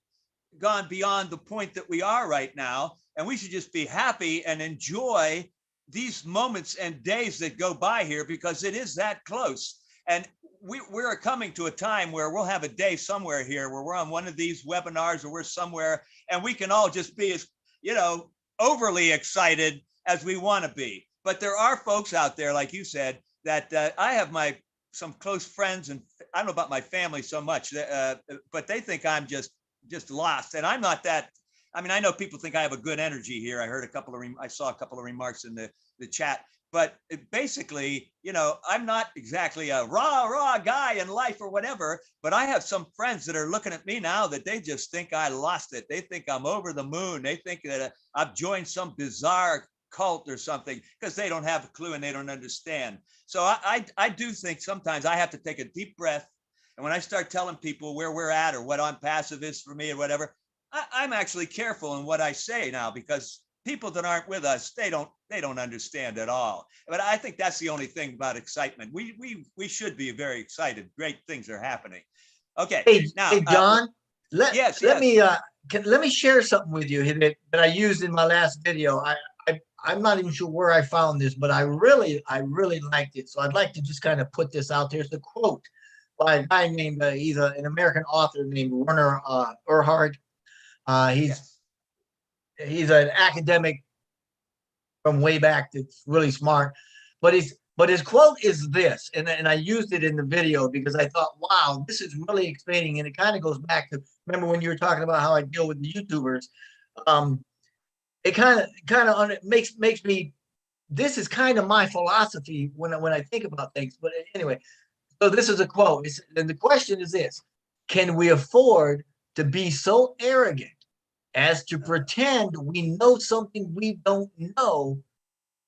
gone beyond the point that we are right now. And we should just be happy and enjoy these moments and days that go by here because it is that close. And we're coming to a time where we'll have a day somewhere here where we're on one of these webinars or we're somewhere and we can all just be as, you know, overly excited as we want to be. But there are folks out there, like you said, that I have some close friends, and I don't know about my family so much, but they think I'm just lost. And I'm not that. I mean, I know people think I have a good energy here. I heard I saw a couple of remarks in the chat, but basically, you know, I'm not exactly a raw guy in life or whatever, but I have some friends that are looking at me now that they just think I lost it. They think I'm over the moon. They think that I've joined some bizarre cult or something because they don't have a clue and they don't understand. So I do think sometimes I have to take a deep breath. And when I start telling people where we're at or what ONPASSIVE is for me or whatever, I'm actually careful in what I say now because people that aren't with us, they don't understand at all. But I think that's the only thing about excitement. We should be very excited. Great things are happening. Okay. Hey, Now, hey, John, let yes. me share something with you here that I used in my last video. I'm not even sure where I found this, but I really liked it. So I'd like to just kind of put this out there. It's a quote by a guy named, he's an American author named Werner Erhard. He's an academic from way back that's really smart, but his quote is this, and I used it in the video because I thought, wow, this is really explaining, and it kind of goes back to, remember when you were talking about how I deal with the YouTubers. It kind of makes me, this is kind of my philosophy when I think about things. But anyway, so this is a quote, and the question is this: can we afford to be so arrogant as to pretend we know something we don't know,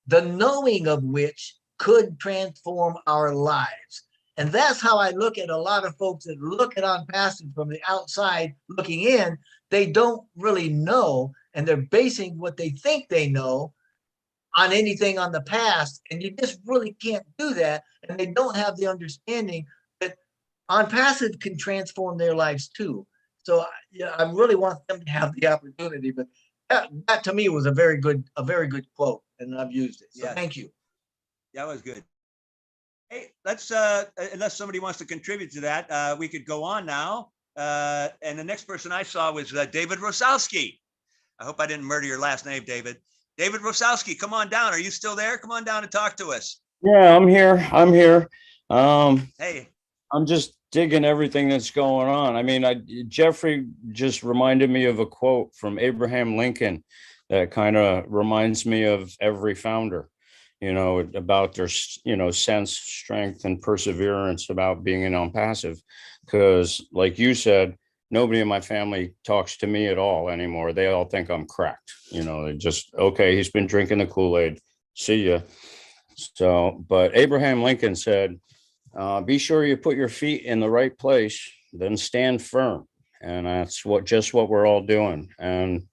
the knowing of which could transform our lives? And that's how I look at a lot of folks that look at ONPASSIVE from the outside looking in. They don't really know, and they're basing what they think they know on anything on the past, and you just really can't do that. And they don't have the understanding that ONPASSIVE can transform their lives too. So yeah, I really want them to have the opportunity. But that to me was a very good quote, and I've used it. So thank you. That was good. Hey, let's unless somebody wants to contribute to that, we could go on now. And the next person I saw was David Rosowski. I hope I didn't murder your last name, David. David Rosowski, come on down. Are you still there? Come on down and talk to us. Yeah, I'm here. Hey, I'm just digging everything that's going on. I mean, Jeffrey just reminded me of a quote from Abraham Lincoln that kind of reminds me of every founder, about their, sense, strength, and perseverance about being an ONPASSIVE. Because like you said, nobody in my family talks to me at all anymore. They all think I'm cracked. They just, okay, he's been drinking the Kool-Aid. See ya. So, but Abraham Lincoln said, be sure you put your feet in the right place, then stand firm. And that's just what we're all doing. And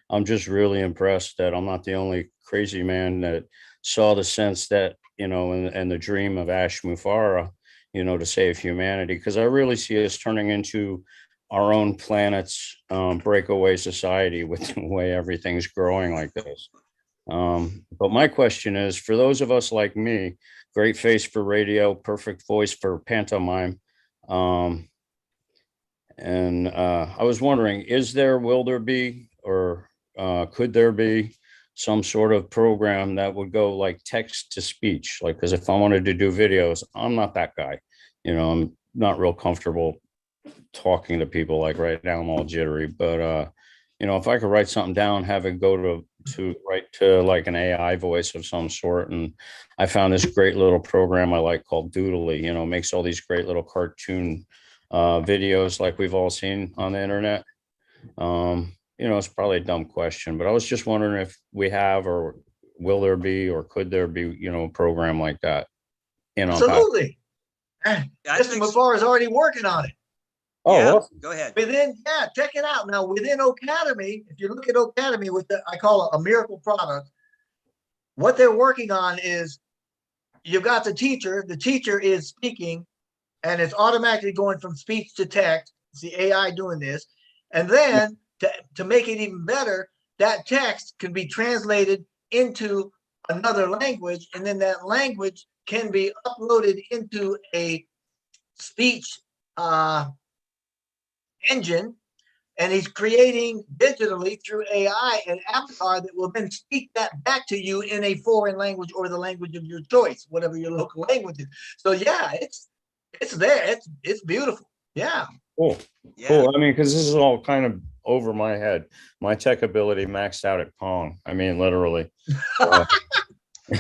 I'm just really impressed that I'm not the only crazy man that saw the sense that, and the dream of Ashmufareh, to save humanity. Because I really see us turning into our own planet's breakaway society with the way everything's growing like this. But my question is, for those of us like me, great face for radio, perfect voice for pantomime. And I was wondering, will there be, or could there be some sort of program that would go like text to speech? Like, because if I wanted to do videos, I'm not that guy. I'm not real comfortable talking to people like right now. I'm all jittery, but if I could write something down, have it go to write to like an AI voice of some sort. And I found this great little program I like called Doodly, makes all these great little cartoon videos like we've all seen on the internet. It's probably a dumb question, but I was just wondering if we have, or will there be, or could there be, a program like that in Absolutely. Mr. Mufar is already working on it. Oh, yeah, awesome. Go ahead. Check it out. Now, within Academy, if you look at Academy with I call it a miracle product, what they're working on is you've got the teacher is speaking, and it's automatically going from speech to text. It's the AI doing this. And then to make it even better, that text can be translated into another language, and then that language can be uploaded into a speech engine, and he's creating digitally through AI an avatar that will then speak that back to you in a foreign language or the language of your choice, whatever your local language is. So yeah, it's there. It's beautiful. Yeah. Cool. Yeah. Cool. I mean, because this is all kind of over my head. My tech ability maxed out at Pong. I mean, literally. That's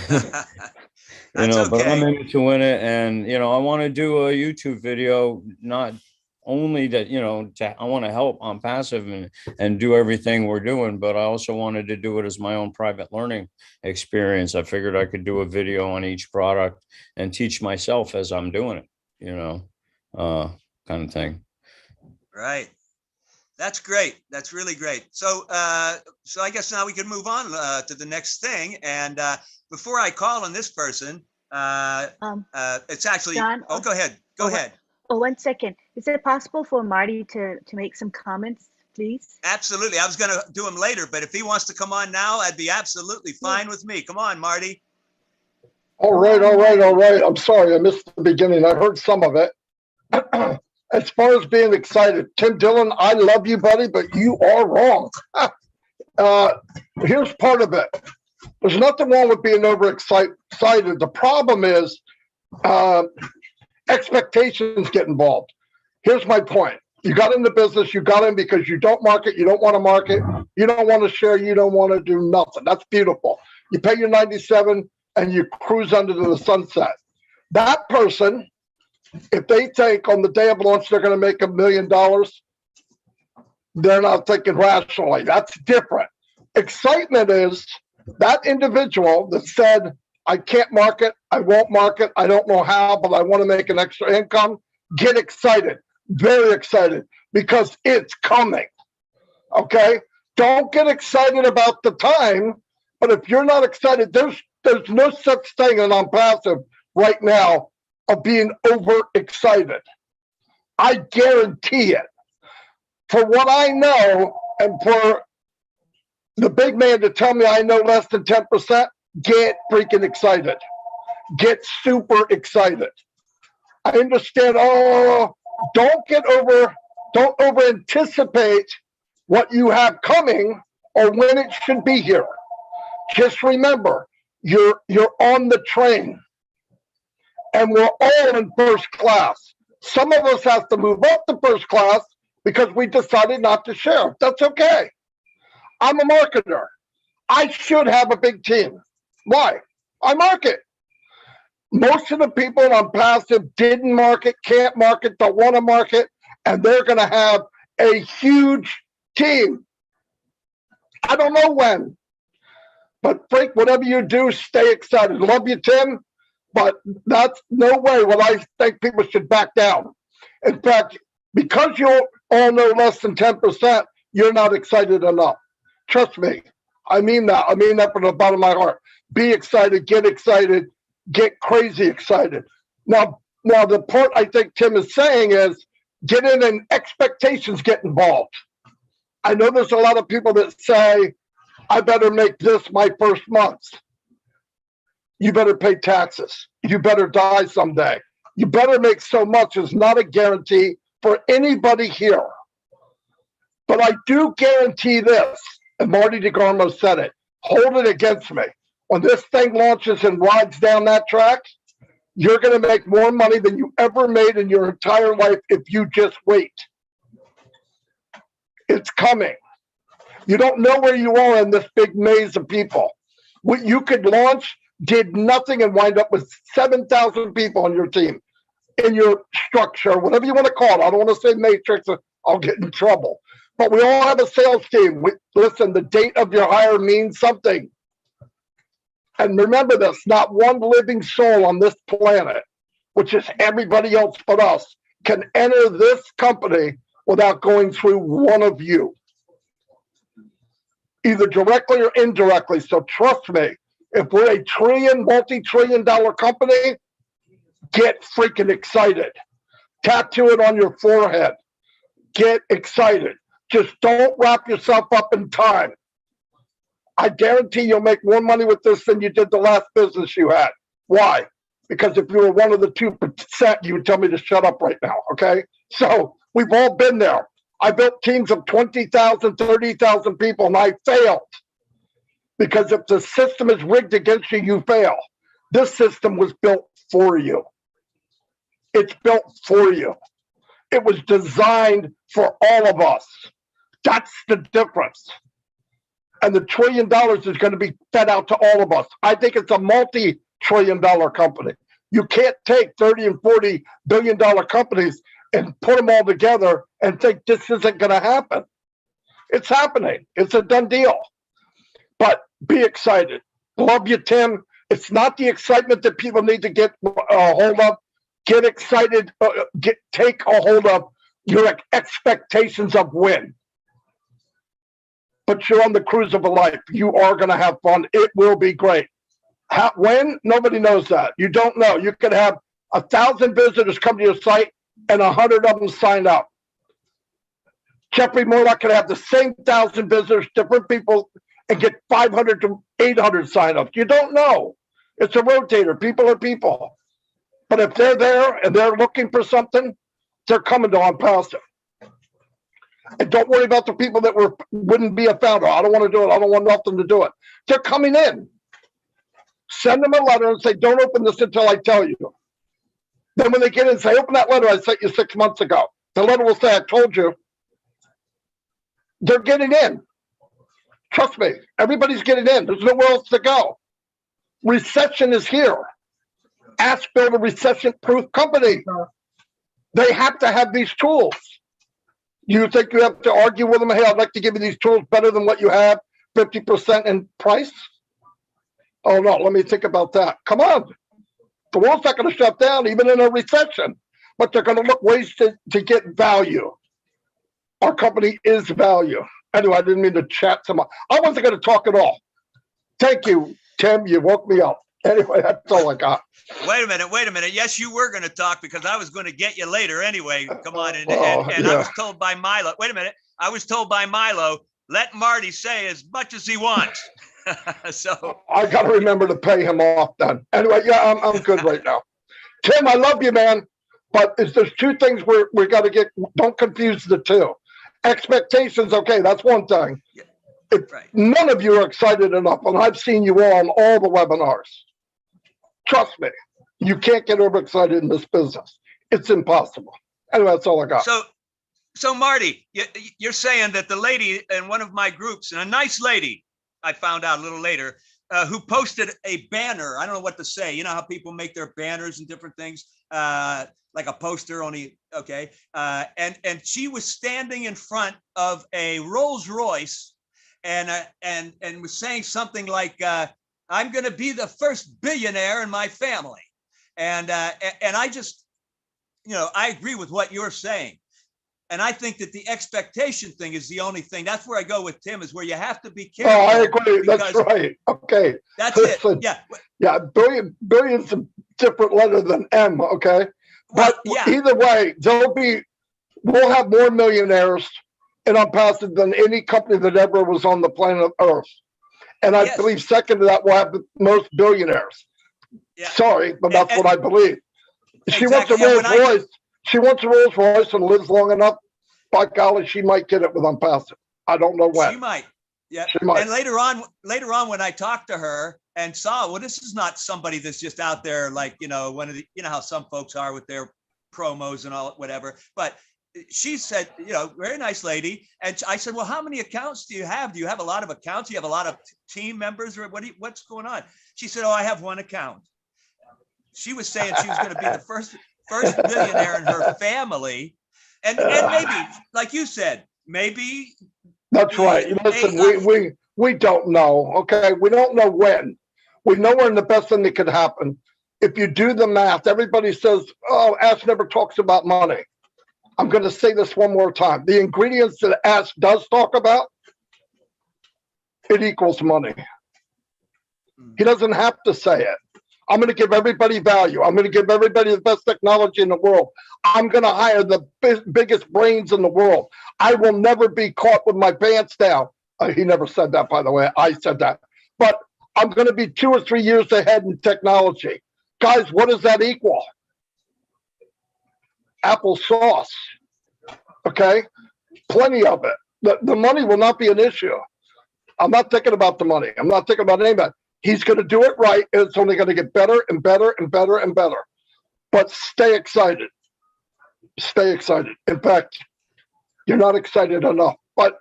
okay. But I'm in to win it, and I want to do a YouTube video, not only that I want to help ONPASSIVE and do everything we're doing, but I also wanted to do it as my own private learning experience. I figured I could do a video on each product and teach myself as I'm doing it, kind of thing. Right. That's great. That's really great. So so I guess now we can move on to the next thing. And before I call on this person, it's actually, John, go ahead. Go ahead. Oh, 1 second. Is it possible for Marty to make some comments, please? Absolutely. I was going to do them later, but if he wants to come on now, I'd be absolutely fine with me. Come on, Marty. All right, all right, all right. I'm sorry, I missed the beginning. I heard some of it. As far as being excited, Tim Dillon, I love you, buddy, but you are wrong. Here's part of it. There's nothing wrong with being overexcited. The problem is expectations get involved. Here's my point. You got in the business, you got in because you don't market, you don't want to market, you don't want to share, you don't want to do nothing. That's beautiful. You pay your 97 and you cruise under the sunset. That person, if they think on the day of launch they're going to make $1 million, they're not thinking rationally. That's different. Excitement is that individual that said, I can't market, I won't market, I don't know how, but I want to make an extra income. Get excited, very excited, because it's coming. Okay? Don't get excited about the time, but if you're not excited, there's no such thing in ONPASSIVE right now of being overexcited. I guarantee it. For what I know, and for the big man to tell me I know less than 10%, get freaking excited. Get super excited. I understand, don't over anticipate what you have coming or when it should be here. Just remember, you're on the train and we're all in first class. Some of us have to move up to first class because we decided not to share. That's okay. I'm a marketer. I should have a big team. Why? I market. Most of the people on ONPASSIVE didn't market, can't market, don't want to market, and they're going to have a huge team. I don't know when, but Frank, whatever you do, stay excited. Love you, Tim, but that's no way what I think people should back down. In fact, because you all know less than 10%, you're not excited enough. Trust me. I mean that. I mean that from the bottom of my heart. Be excited, get crazy excited. Now the part I think Tim is saying is get in and expectations get involved. I know there's a lot of people that say, I better make this my first month. You better pay taxes. You better die someday. You better make so much is not a guarantee for anybody here. But I do guarantee this, and Marty DeGarmo said it, hold it against me. When this thing launches and rides down that track, you're going to make more money than you ever made in your entire life if you just wait. It's coming. You don't know where you are in this big maze of people. What you could launch, did nothing, and wind up with 7,000 people on your team, in your structure, whatever you want to call it. I don't want to say matrix, I'll get in trouble. But we all have a sales team. Listen, the date of your hire means something. And remember this, not one living soul on this planet, which is everybody else but us, can enter this company without going through one of you, either directly or indirectly. So trust me, if we're a multi-trillion-dollar company, get freaking excited. Tattoo it on your forehead. Get excited. Just don't wrap yourself up in time. I guarantee you'll make more money with this than you did the last business you had. Why? Because if you were one of the 2%, you would tell me to shut up right now, okay? So we've all been there. I built teams of 20,000, 30,000 people, and I failed. Because if the system is rigged against you, you fail. This system was built for you. It's built for you. It was designed for all of us. That's the difference. And the $1 trillion is going to be fed out to all of us. I think it's a multi-trillion-dollar company. You can't take 30 and 40 billion-dollar companies and put them all together and think this isn't going to happen. It's happening. It's a done deal. But be excited. Love you, Tim. It's not the excitement that people need to get a hold of. Get excited. Take a hold of your expectations of win. But you're on the cruise of a life. You are going to have fun. It will be great. When? Nobody knows that. You don't know. You could have 1,000 visitors come to your site and 100 of them sign up. Jeffrey Murdoch could have the same 1,000 visitors, different people, and get 500 to 800 signups. You don't know. It's a rotator. People are people. But if they're there and they're looking for something, they're coming to ONPASSIVE. And don't worry about the people that wouldn't be a founder. I don't want to do it. I don't want nothing to do it. They're coming in. Send them a letter and say, don't open this until I tell you. Then when they get in, say, open that letter I sent you 6 months ago. The letter will say, I told you. They're getting in. Trust me, everybody's getting in. There's nowhere else to go. Recession is here. Ask build a recession-proof company. They have to have these tools. You think you have to argue with them? Hey, I'd like to give you these tools better than what you have, 50% in price? Oh no, let me think about that. Come on. The world's not going to shut down even in a recession, but they're going to look ways to get value. Our company is value. Anyway, I didn't mean to chat so much. I wasn't going to talk at all. Thank you, Tim. You woke me up. Anyway, that's all I got. Wait a minute. Yes, you were going to talk because I was going to get you later anyway. Come on. And yeah. I was told by Milo, wait a minute. I was told by Milo, let Marty say as much as he wants. So I got to remember to pay him off then. Anyway, yeah, I'm good right now. Tim, I love you, man. But there's two things we got to get. Don't confuse the two. Expectations, okay, that's one thing. If none of you are excited enough, and I've seen you all on all the webinars, trust me, you can't get overexcited in this business. It's impossible. Anyway, that's all I got. So Marty, you're saying that the lady in one of my groups, and a nice lady, I found out a little later, who posted a banner. I don't know what to say. You know how people make their banners and different things, like a poster only. Okay. And she was standing in front of a Rolls Royce and was saying something like, I'm going to be the first billionaire in my family. And I just, I agree with what you're saying. And I think that the expectation thing is the only thing. That's where I go with Tim, is where you have to be careful. Oh, I agree. That's right. Okay. That's Listen, it. Yeah. Yeah. Billion's a different letter than M. Okay. But yeah. Either way, we'll have more millionaires in ONPASSIVE than any company that ever was on the planet Earth. And I believe second to that, we'll have the most billionaires. Yeah. Sorry, but that's what I believe. She wants a Rolls Royce. She wants a Rolls Royce and lives long enough. By golly, she might get it with ONPASSIVE. I don't know when. She might. Yeah. She might. And later on, when I talked to her and saw, well, this is not somebody that's just out there like, one of the, how some folks are with their promos and all, whatever. But she said, very nice lady. And I said, well, how many accounts do you have? Do you have a lot of accounts? Do you have a lot of team members, or what's going on? She said, oh, I have one account. She was saying she was going to be the first billionaire in her family. And maybe, like you said, maybe. That's right. Listen, we don't know. Okay. We don't know when. We know when the best thing that could happen. If you do the math, everybody says, oh, Ash never talks about money. I'm going to say this one more time. The ingredients that Ash does talk about, it equals money. He doesn't have to say it. I'm going to give everybody value. I'm going to give everybody the best technology in the world. I'm going to hire the biggest brains in the world. I will never be caught with my pants down. He never said that, by the way. I said that. But I'm going to be 2 or 3 years ahead in technology. Guys, what does that equal? Applesauce. Okay? Plenty of it. The money will not be an issue. I'm not thinking about the money. I'm not thinking about any of that. He's going to do it right, and it's only going to get better and better and better and better. But stay excited. Stay excited. In fact, you're not excited enough. But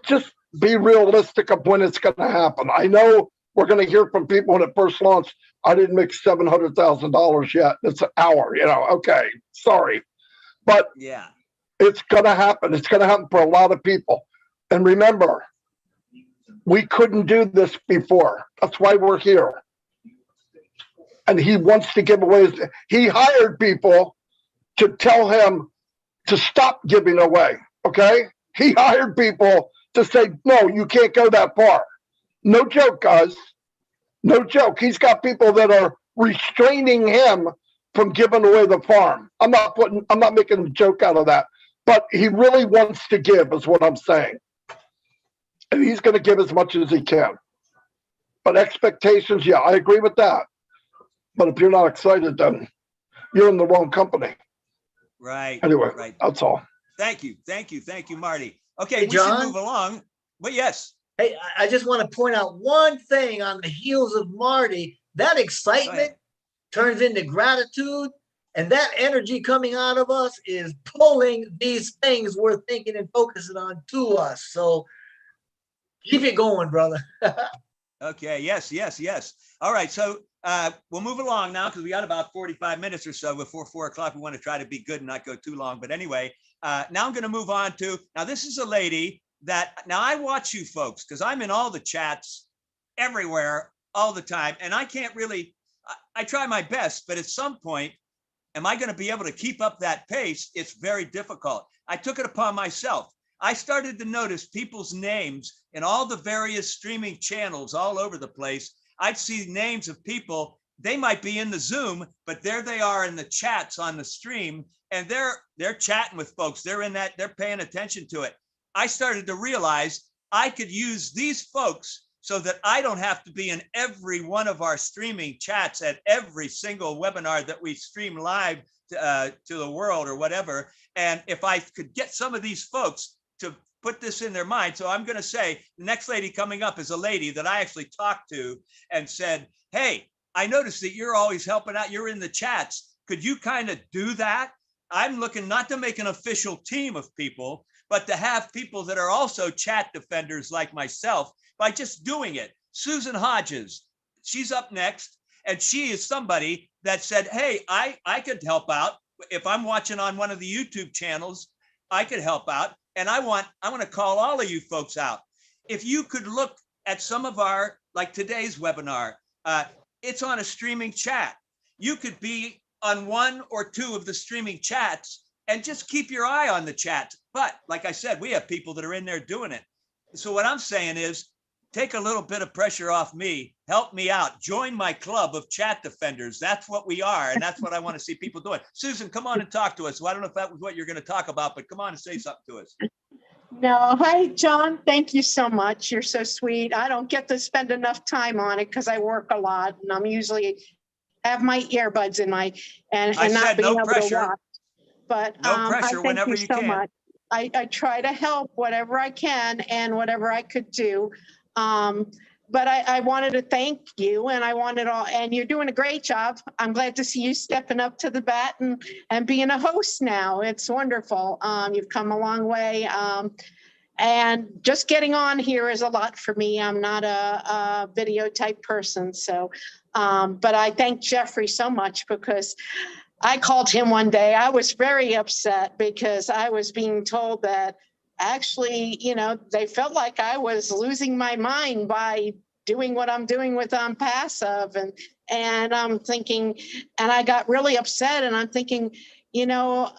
just be realistic of when it's going to happen. I know we're going to hear from people when it first launched, I didn't make $700,000 yet. It's an hour, okay, sorry. But yeah, it's going to happen. It's going to happen for a lot of people. And remember, we couldn't do this before. That's why we're here. And he wants to give away. He hired people to tell him to stop giving away. Okay? He hired people to say, no, you can't go that far. No joke, guys. No joke. He's got people that are restraining him from giving away the farm. I'm not making a joke out of that, but he really wants to give is what I'm saying. And he's going to give as much as he can. But expectations, yeah, I agree with that. But if you're not excited, then you're in the wrong company. Right. Anyway, right. That's all. Thank you, Marty. Okay, Hey, we John? should move along. But yes. Hey, I just want to point out one thing on the heels of Marty. That excitement turns into gratitude, and that energy coming out of us is pulling these things we're thinking and focusing on to us. So keep it going, brother. Okay, yes. All right, so we'll move along now because we got about 45 minutes or so before 4 o'clock. We want to try to be good and not go too long. But anyway, now I'm going to move on to, now this is a lady that, now I watch you folks because I'm in all the chats everywhere all the time. And I can't really, I try my best, but at some point, am I going to be able to keep up that pace? It's very difficult. I took it upon myself. I started to notice people's names in all the various streaming channels all over the place. I'd see names of people, they might be in the Zoom, but there they are in the chats on the stream, and they're chatting with folks. They're in that, they're paying attention to it. I started to realize I could use these folks so that I don't have to be in every one of our streaming chats at every single webinar that we stream live to the world or whatever. And if I could get some of these folks to put this in their mind. So I'm going to say the next lady coming up is a lady that I actually talked to and said, hey, I noticed that you're always helping out. You're in the chats. Could you kind of do that? I'm looking not to make an official team of people, but to have people that are also chat defenders like myself by just doing it. Susan Hodges, she's up next. And she is somebody that said, hey, I could help out. If I'm watching on one of the YouTube channels, I could help out. And I want to call all of you folks out. If you could look at some of our, like today's webinar, it's on a streaming chat. You could be on 1 or 2 of the streaming chats and just keep your eye on the chat. But like I said, we have people that are in there doing it. So what I'm saying is, take a little bit of pressure off me, help me out, join my club of chat defenders. That's what we are. And that's what I want to see people doing. Susan, come on and talk to us. Well, I don't know if that was what you're going to talk about, but come on and say something to us. No, hi, John. Thank you so much. You're so sweet. I don't get to spend enough time on it because I work a lot and I'm usually have my earbuds in my, and not being able to watch. But no pressure, whenever you can. Much. I try to help whatever I can and whatever I could do. But I wanted to thank you, and I wanted all, and you're doing a great job. I'm glad to see you stepping up to the bat and being a host now. It's wonderful. You've come a long way. And just getting on here is a lot for me. I'm not a video type person. So, but I thank Jeffrey so much because I called him one day. I was very upset because I was being told that actually, you know, they felt like I was losing my mind by doing what I'm doing with ONPASSIVE. And I'm thinking, and I got really upset and I'm thinking, you know,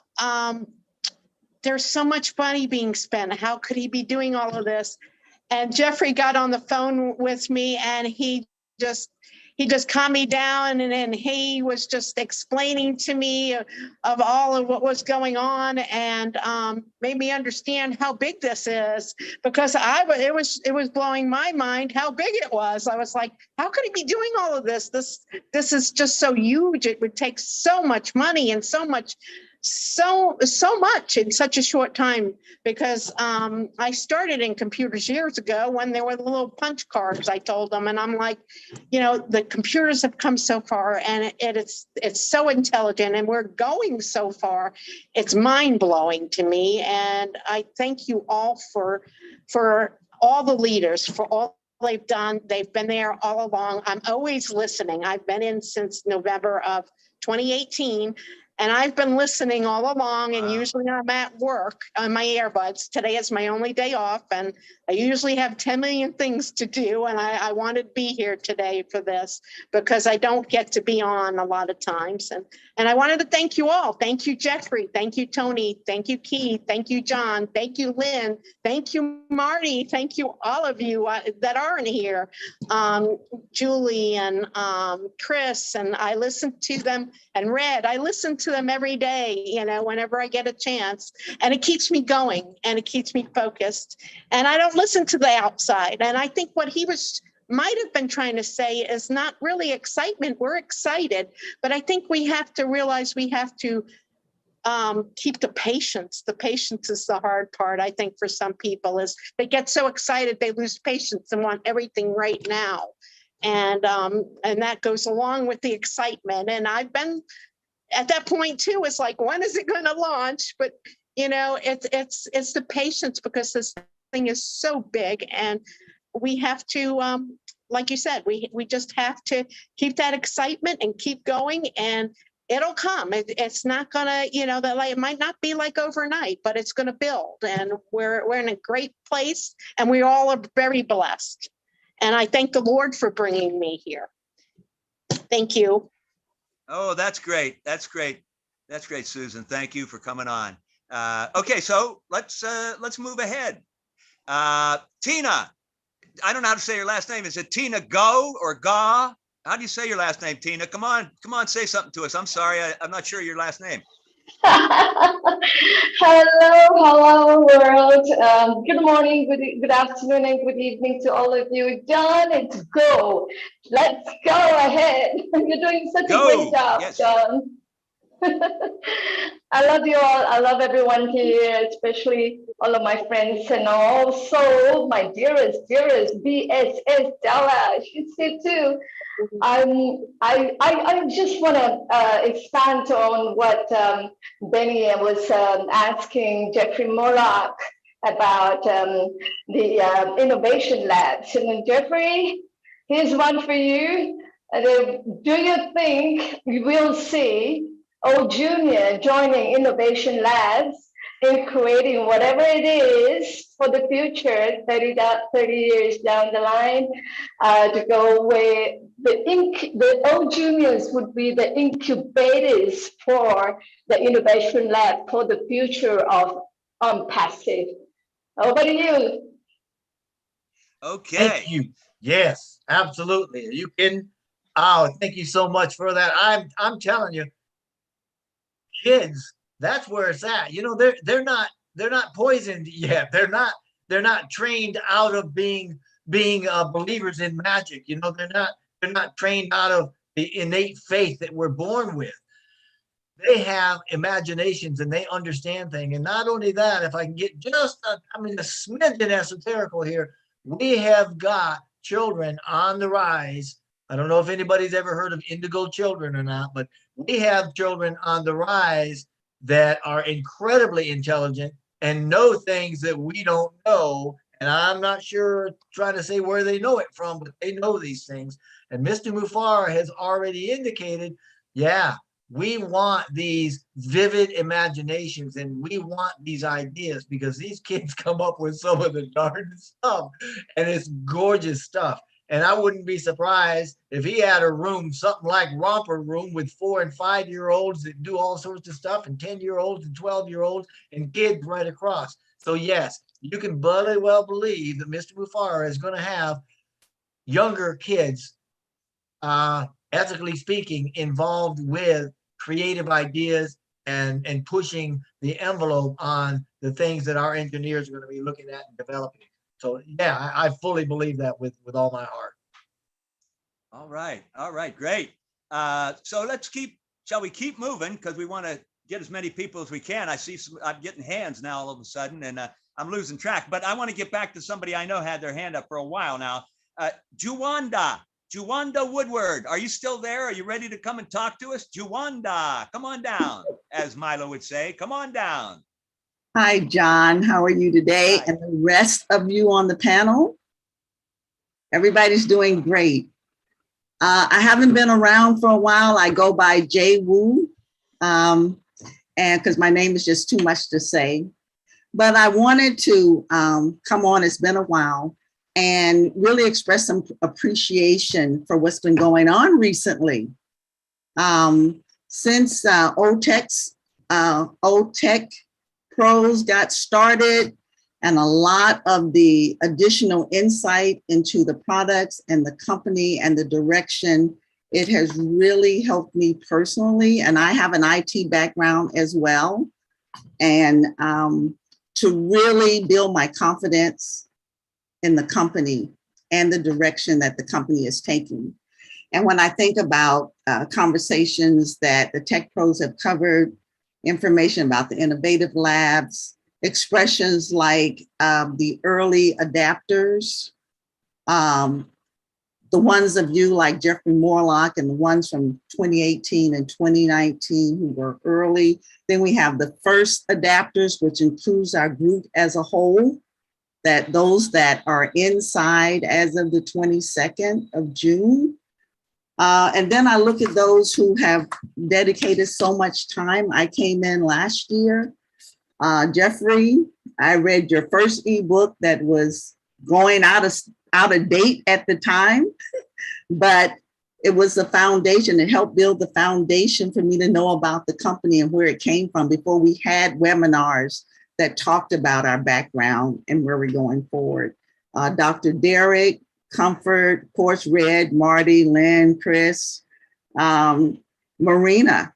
there's so much money being spent. How could he be doing all of this? And Jeffrey got on the phone with me and he just calmed me down, and then he was just explaining to me of all of what was going on, and made me understand how big this is, because it was blowing my mind how big it was. I was like, how could he be doing all of this? This is just so huge. It would take so much money and so much in such a short time, because I started in computers years ago when there were the little punch cards, I told them, and I'm like, you know, the computers have come so far, and it's so intelligent, and we're going so far. It's mind-blowing to me, and I thank you all for all the leaders, for all they've done. They've been there all along. I'm always listening. I've been in since November of 2018. And I've been listening all along, and Wow. usually I'm at work on my earbuds. Today is my only day off, and I usually have 10 million things to do. And I wanted to be here today for this because I don't get to be on a lot of times. And I wanted to thank you all. Thank you, Jeffrey. Thank you, Tony. Thank you, Keith. Thank you, John. Thank you, Lynn. Thank you, Marty. Thank you, all of you that aren't here. Julie and Chris, and I listened to them, and Red. I listen to them every day, you know, whenever I get a chance, and it keeps me going and it keeps me focused. And I don't listen to the outside. And I think what he might have been trying to say is not really excitement. We're excited, but I think we have to realize we have to keep the patience. The patience is the hard part, I think, for some people, is they get so excited they lose patience and want everything right now. And that goes along with the excitement. And I've been at that point too. It's like, when is it going to launch? But you know, it's the patience, because this thing is so big, and we have to, like you said, we just have to keep that excitement and keep going, and it'll come. It's not gonna, you know, it might not be like overnight, but it's gonna build, and we're in a great place, and we all are very blessed. And I thank the Lord for bringing me here. Thank you. Oh, that's great. That's great. That's great, Susan. Thank you for coming on. Okay, so let's move ahead. Tina, I don't know how to say your last name. Is it Tina Go or Ga? How do you say your last name, Tina? Come on, say something to us. I'm sorry, I'm not sure your last name. Hello world. Good morning, good afternoon, and good evening to all of you. John, it's go. Let's go ahead. You're doing such a great job, yes. John. I love you all. I love everyone here, especially all of my friends, and also my dearest BSS Della. She's here too. I just want to expand on what Benny was asking Jeffrey Morlock about the innovation labs. And then Jeffrey, here's one for you. Do you think you will see old junior joining innovation labs in creating whatever it is for the future, 30 years down the line, to go where the old juniors would be the incubators for the innovation lab for the future of ONPASSIVE. Over to you. Okay. Thank you. Yes, absolutely. Are you kidding? Oh, thank you so much for that. I'm telling you, kids, that's where it's at. You know, they're not poisoned yet. They're not trained out of being believers in magic. You know, they're not trained out of the innate faith that we're born with. They have imaginations and they understand things. And not only that, if I can get just a smidgen esoterical here, we have got children on the rise. I don't know if anybody's ever heard of indigo children or not, but we have children on the rise that are incredibly intelligent and know things that we don't know. And I'm not sure, trying to say where they know it from, but they know these things. And Mr. Mufareh has already indicated, yeah, we want these vivid imaginations and we want these ideas, because these kids come up with some of the darndest stuff, and it's gorgeous stuff. And I wouldn't be surprised if he had a room, something like Romper Room, with 4- and 5-year-olds that do all sorts of stuff, and 10-year-olds and 12-year-olds and kids right across. So yes, you can bloody well believe that Mr. Mufareh is going to have younger kids, ethically speaking, involved with creative ideas and pushing the envelope on the things that our engineers are going to be looking at and developing. So yeah, I fully believe that with all my heart. All right, great. So shall we keep moving, because we want to get as many people as we can. I see I'm getting hands now all of a sudden, and I'm losing track, but I want to get back to somebody I know had their hand up for a while now. Juwanda Woodward, are you still there? Are you ready to come and talk to us? Juwanda, come on down, as Milo would say, come on down. Hi, John. How are you today? Hi. And the rest of you on the panel? Everybody's doing great. I haven't been around for a while. I go by Jay Wu. and because my name is just too much to say. But I wanted to come on, it's been a while, and really express some appreciation for what's been going on recently. Since OTech Pros got started, and a lot of the additional insight into the products and the company and the direction, it has really helped me personally. And I have an IT background as well. And to really build my confidence in the company and the direction that the company is taking. And when I think about conversations that the Tech Pros have covered, information about the innovative labs, expressions like the early adapters, the ones of you like Jeffrey Morlock and the ones from 2018 and 2019 who were early. Then we have the first adapters, which includes our group as a whole, that those that are inside as of the 22nd of June. And then I look at those who have dedicated so much time. I came in last year. Jeffrey, I read your first ebook that was going out of date at the time, but it was the foundation. It helped build the foundation for me to know about the company and where it came from before we had webinars that talked about our background and where we're going forward. Dr. Derek, Comfort, of course, Red, Marty, Lynn, Chris, Marina.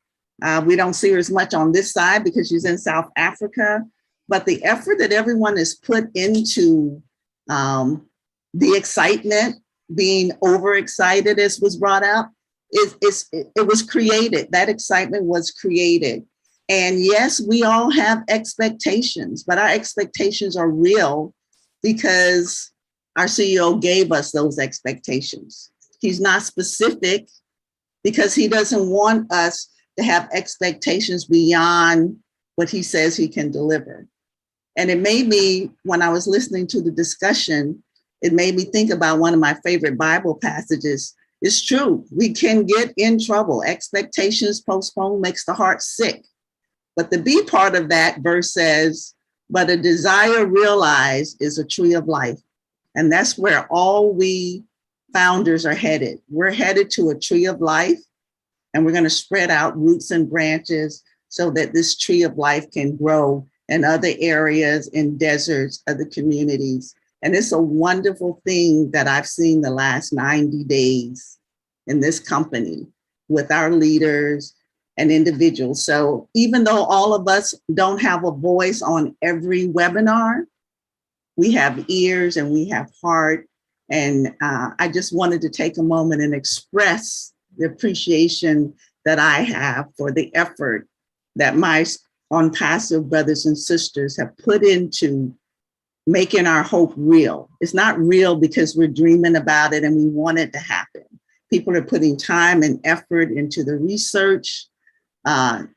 We don't see her as much on this side because she's in South Africa, but the effort that everyone has put into the excitement, being overexcited as was brought up, it was created. That excitement was created. And yes, we all have expectations, but our expectations are real because our CEO gave us those expectations. He's not specific because he doesn't want us to have expectations beyond what he says he can deliver. And it made me, when I was listening to the discussion, it made me think about one of my favorite Bible passages. It's true, we can get in trouble. Expectations postponed makes the heart sick. But the B part of that verse says, but a desire realized is a tree of life. And that's where all we founders are headed. We're headed to a tree of life, and we're going to spread out roots and branches so that this tree of life can grow in other areas, in deserts, other communities. And it's a wonderful thing that I've seen the last 90 days in this company with our leaders and individuals. So even though all of us don't have a voice on every webinar, we have ears and we have heart. And I just wanted to take a moment and express the appreciation that I have for the effort that my ONPASSIVE brothers and sisters have put into making our hope real. It's not real because we're dreaming about it and we want it to happen. People are putting time and effort into the research,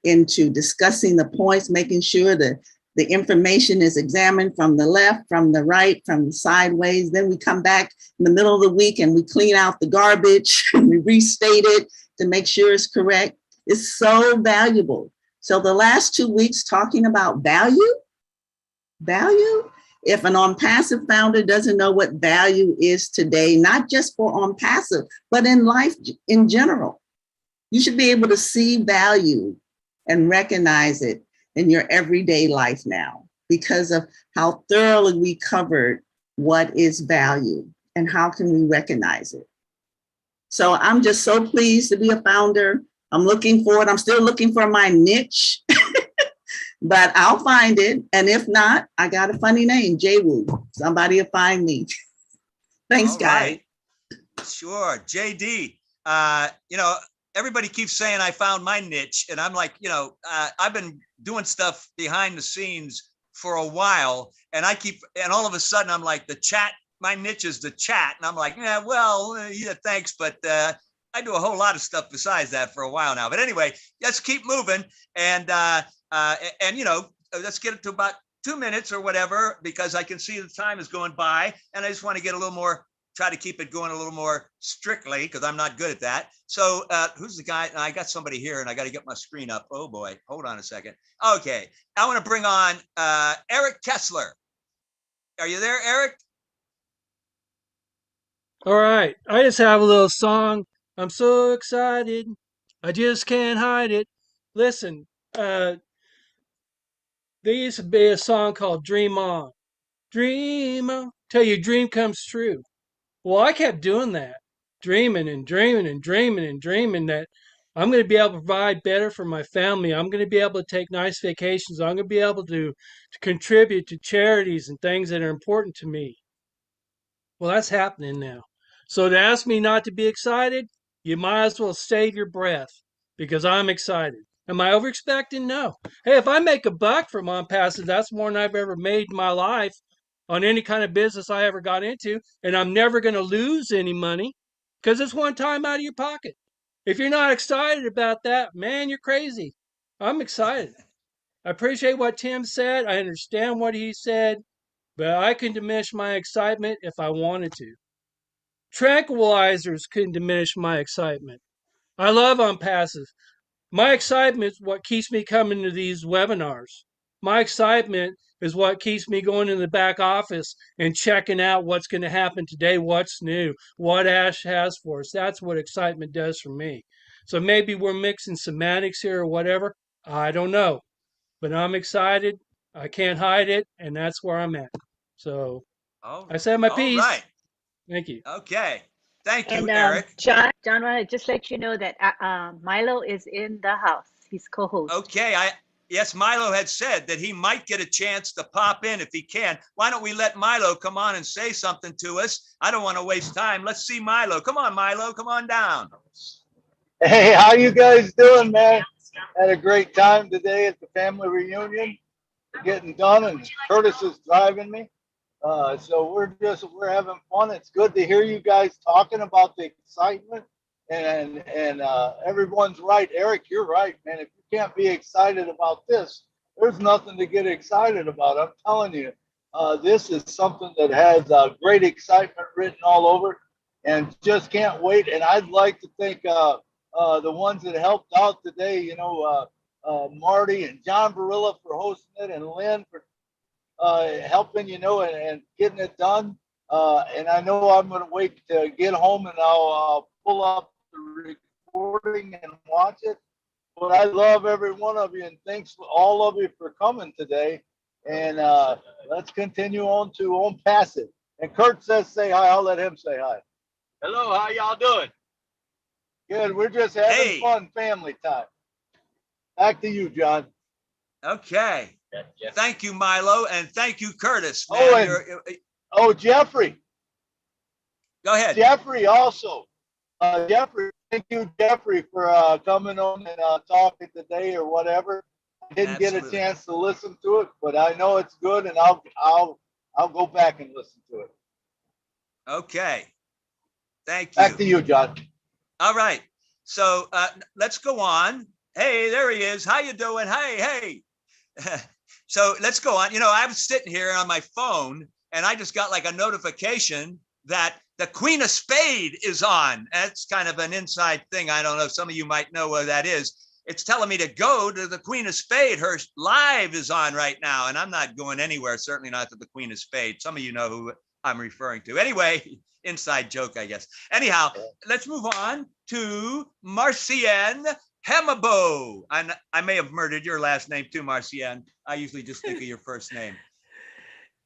into discussing the points, making sure that the information is examined from the left, from the right, from the sideways. Then we come back in the middle of the week and we clean out the garbage and we restate it to make sure it's correct. It's so valuable. So the last 2 weeks talking about value, if an ONPASSIVE founder doesn't know what value is today, not just for ONPASSIVE, but in life in general, you should be able to see value and recognize it in your everyday life now because of how thoroughly we covered what is value and how can we recognize it. So I'm just so pleased to be a founder. I'm looking forward. I'm still looking for my niche, but I'll find it. And if not, I got a funny name, J-Woo. Somebody will find me. Thanks, All guys. right. Sure. JD, everybody keeps saying I found my niche, and I'm like, I've been doing stuff behind the scenes for a while, and all of a sudden I'm like, the chat, my niche is the chat, and I'm like, yeah, thanks, but I do a whole lot of stuff besides that for a while now. But anyway, let's keep moving, and let's get it to about 2 minutes or whatever, because I can see the time is going by, and I just want to get a little more try to keep it going a little more strictly because I'm not good at that. So who's the guy? I got somebody here and I got to get my screen up. Oh boy, hold on a second. Okay, I want to bring on Eric Kessler. Are you there, Eric? All right, I just have a little song. I'm so excited. I just can't hide it. Listen, there used to be a song called Dream On. Dream on, till your dream comes true. Well, I kept doing that, dreaming and dreaming and dreaming and dreaming that I'm going to be able to provide better for my family. I'm going to be able to take nice vacations. I'm going to be able to contribute to charities and things that are important to me. Well, that's happening now. So to ask me not to be excited, you might as well save your breath because I'm excited. Am I over expecting? No. Hey, if I make $1 from ONPASSIVE, that's more than I've ever made in my life on any kind of business I ever got into. And I'm never going to lose any money because it's one time out of your pocket. If you're not excited about that, man, you're crazy. I'm excited. I appreciate what Tim said. I understand what he said, but I can diminish my excitement if I wanted to. Tranquilizers couldn't diminish my excitement. I love ONPASSIVE. My excitement is what keeps me coming to these webinars. My excitement is what keeps me going in the back office and checking out what's going to happen today, what's new, what Ash has for us. That's what excitement does for me. So maybe we're mixing semantics here or whatever. I don't know. But I'm excited. I can't hide it. And that's where I'm at. So I said my piece. All right. Thank you. Okay. Thank you, And Eric. John, I want to just let you know that Milo is in the house. He's co-host. Okay. Yes, Milo had said that he might get a chance to pop in if he can. Why don't we let Milo come on and say something to us? I don't want to waste time. Let's see Milo. Come on, Milo. Come on down. Hey, how you guys doing, man? Had a great time today at the family reunion. Getting done, and Curtis is driving me. So we're having fun. It's good to hear you guys talking about the excitement, and everyone's right. Eric, you're right, man. If you can't be excited about this, there's nothing to get excited about. I'm telling you, this is something that has great excitement written all over, and just can't wait. And I'd like to thank the ones that helped out today. You know, Marty and John Barilla for hosting it, and Lynn for helping, you know, and getting it done. And I know I'm going to wait to get home and I'll pull up the recording and watch it. But I love every one of you, and thanks all of you for coming today. And let's continue on to ONPASSIVE. And Kurt says say hi. I'll let him say hi. Hello, how y'all doing? Good. We're just having fun family time. Back to you, John. Okay. Thank you, Milo, and thank you, Curtis. Man. Oh, Jeffrey. Go ahead. Jeffrey also. Jeffrey, thank you, Jeffrey, for coming on and talking today or whatever. I didn't get a chance to listen to it, but I know it's good, and I'll go back and listen to it. Okay. Thank you. Back to you, John. All right. So let's go on. Hey, there he is. How you doing? Hey. So let's go on. You know, I was sitting here on my phone and I just got like a notification that the Queen of Spade is on. That's kind of an inside thing. I don't know. Some of you might know what that is. It's telling me to go to the Queen of Spade. Her live is on right now, and I'm not going anywhere. Certainly not to the Queen of Spade. Some of you know who I'm referring to. Anyway, inside joke, I guess. Anyhow, let's move on to Marcienne Hemabo. And I may have murdered your last name too, Marcienne. I usually just think of your first name.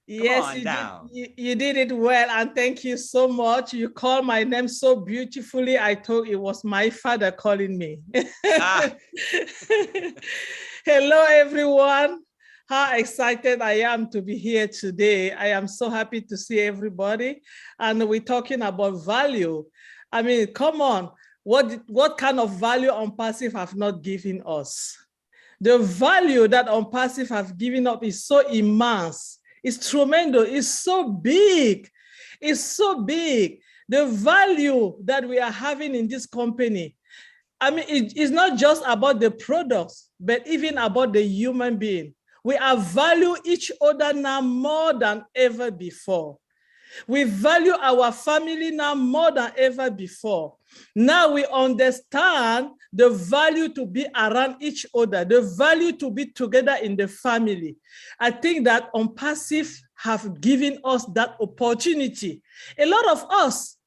Yes, you did it well, and thank you so much. You called my name so beautifully. I thought it was my father calling me. Hello, everyone. How excited I am to be here today. I am so happy to see everybody. And we're talking about value. I mean, come on. What kind of value ONPASSIVE have not given us? The value that ONPASSIVE have given up is so immense. It's tremendous. It's so big. It's so big. The value that we are having in this company, I mean, it's not just about the products, but even about the human being. We are value each other now more than ever before. We value our family now more than ever before. Now we understand the value to be around each other, the value to be together in the family. I think that ONPASSIVE have given us that opportunity. A lot of us,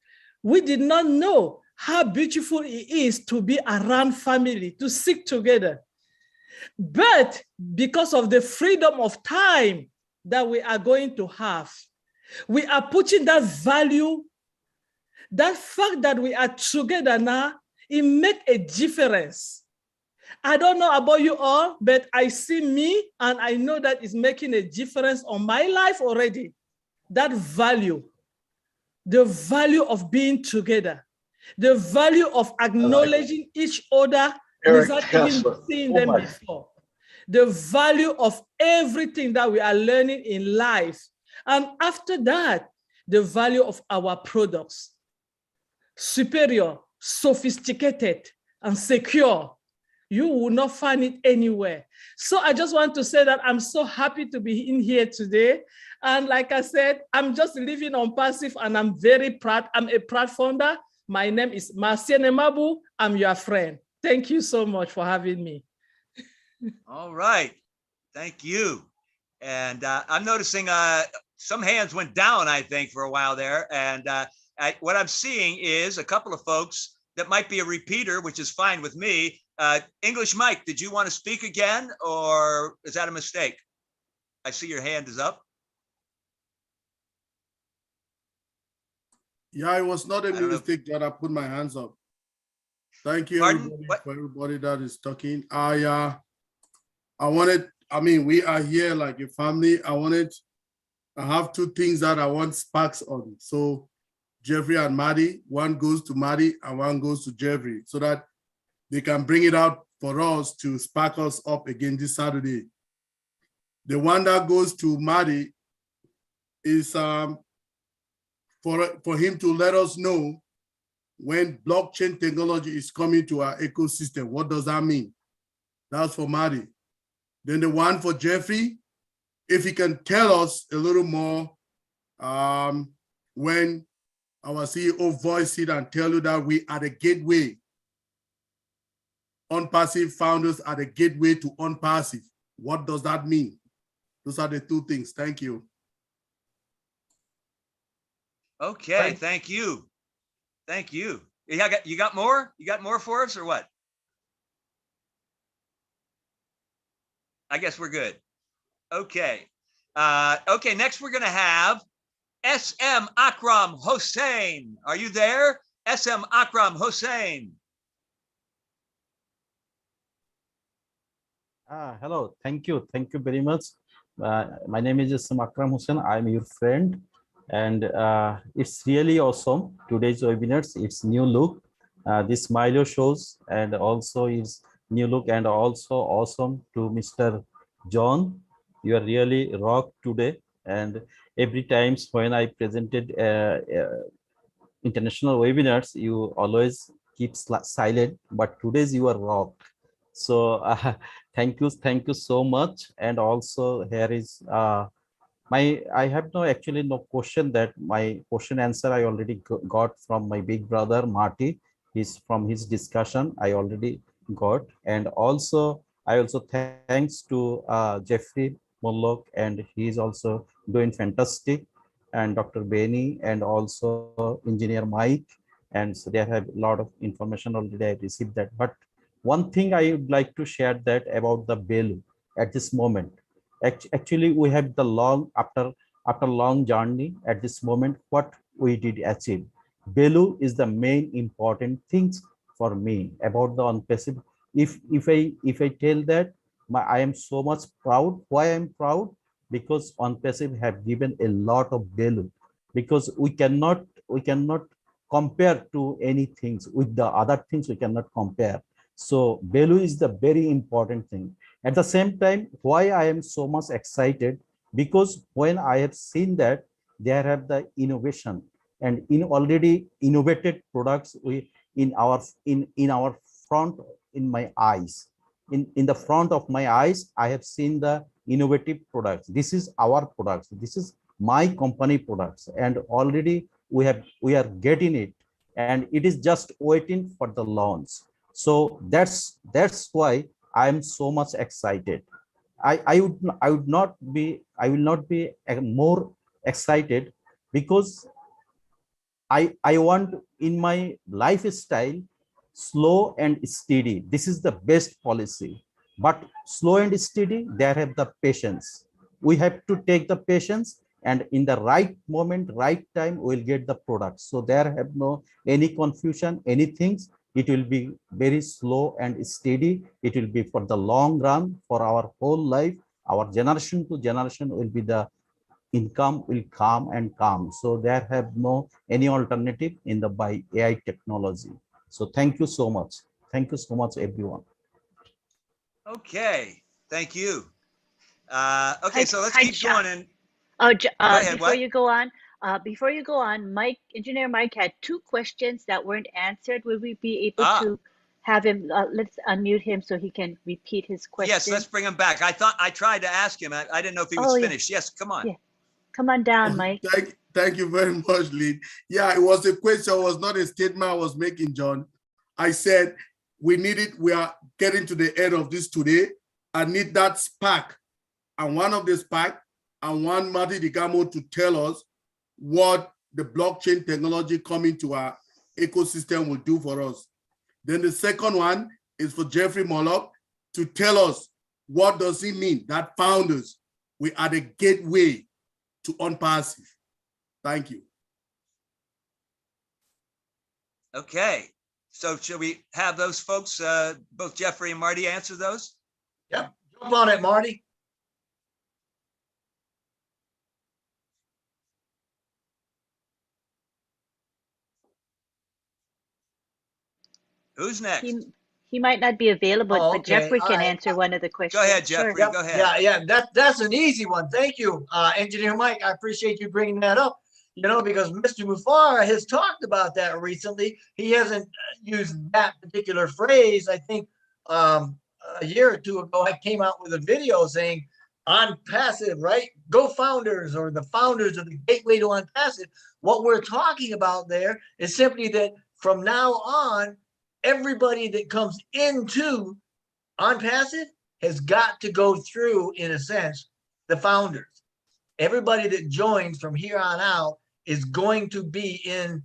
we did not know how beautiful it is to be around family, to sit together. But because of the freedom of time that we are going to have, we are putting that value, that fact that we are together now, it makes a difference. I don't know about you all, but I see me and I know that it's making a difference on my life already. That value, the value of being together, the value of acknowledging each other without even seeing them before, the value of everything that we are learning in life. And after that, the value of our products, superior, sophisticated, and secure. You will not find it anywhere. So I just want to say that I'm so happy to be in here today. And like I said, I'm just living ONPASSIVE and I'm very proud. I'm a proud founder. My name is Marcia Nemabu. I'm your friend. Thank you so much for having me. All right. Thank you. And I'm noticing some hands went down, I think, for a while there. And what I'm seeing is a couple of folks that might be a repeater, which is fine with me. English Mike, did you want to speak again, or is that a mistake? I see your hand is up. Yeah, it was not a mistake that I put my hands up. Thank you, everybody, for everybody that is talking. I wanted, I mean, we are here like a family. I have two things that I want sparks on. So Jeffrey and Maddie, one goes to Maddie and one goes to Jeffrey, so that they can bring it out for us to spark us up again this Saturday. The one that goes to Maddie is for him to let us know when blockchain technology is coming to our ecosystem. What does that mean? That's for Maddie. Then the one for Jeffrey, if he can tell us a little more when our CEO voice it and tell you that we are the gateway. ONPASSIVE founders are the gateway to ONPASSIVE. What does that mean? Those are the two things. Thank you. Okay, thank you. Thank you. You got more? You got more for us or what? I guess we're good. Okay. Okay, next we're going to have SM Akram Hossein. Are you there? SM Akram Hossein. Hello, thank you very much. My name is SM Akram Hossein. I'm your friend, and it's really awesome. Today's webinars, it's new look. This Milo shows, and also is new look, and also awesome to Mr. John. You are really rock today, and every times when I presented international webinars, you always keep silent, but today's you are rock. So thank you so much. And also here is I have actually no question. That my question answer I already got from my big brother Marty. He's from his discussion I already got. And also I also thanks to Jeffrey Mullock, and he's also doing fantastic, and Dr. Benny, and also engineer Mike. And so they have a lot of information already. I received that. But one thing I would like to share that about the value at this moment. Actually, we have the long after long journey at this moment. What we did achieve, value is the main important things for me about the ONPASSIVE. If I tell that I am so much proud. Why I'm proud? Because ONPASSIVE have given a lot of value. Because we cannot compare to any things with the other things. We cannot compare. So value is the very important thing. At the same time, why I am so much excited, because when I have seen that there have the innovation, and in already innovated products in our front, in my eyes, in the front of my eyes, I have seen the innovative products. This is our products. This is my company products, and already we are getting it, and it is just waiting for the launch. So that's why I am so much excited. I will not be more excited, because I want in my lifestyle slow and steady. This is the best policy. But slow and steady, they have the patience. We have to take the patience, and in the right moment, right time, we'll get the product. So there have no any confusion, anything. It will be very slow and steady. It will be for the long run, for our whole life. Our generation to generation will be the income will come and come. So there have no any alternative in the by AI technology. So thank you so much. Thank you so much, everyone. Okay, thank you. Okay, Hi, so let's hi, keep John. going. And Oh, go ahead. before What? you go on, Engineer Mike had two questions that weren't answered. Will we be able to have him? Let's unmute him so he can repeat his question. Yes, let's bring him back. I tried to ask him. I didn't know if he was finished. Yes, come on. Yeah, come on down, Mike. Thank you very much, Lynn. Yeah, it was a question. It was not a statement I was making, John. I said we need it. We are getting to the end of this today. I need that spark, and one of the spark, and one Marty DeGamo to tell us what the blockchain technology coming to our ecosystem will do for us. Then the second one is for Jeffrey Murdock to tell us what does it mean that founders, we are the gateway to ONPASSIVE. Thank you. Okay, so should we have those folks, both Jeffrey and Marty, answer those? Yep, jump on it, Marty. Who's next? He might not be available, Oh, but okay. Jeffrey All can right. answer one of the questions. Go ahead, Jeffrey. Yep. Go ahead. Yeah. That's an easy one. Thank you, Engineer Mike. I appreciate you bringing that up. You know, because Mr. Mufareh has talked about that recently. He hasn't used that particular phrase. I think a year or two ago, I came out with a video saying ONPASSIVE, right? Go founders, or the founders of the gateway to ONPASSIVE. What we're talking about there is simply that from now on, everybody that comes into ONPASSIVE has got to go through, in a sense, the founders. Everybody that joins from here on out is going to be in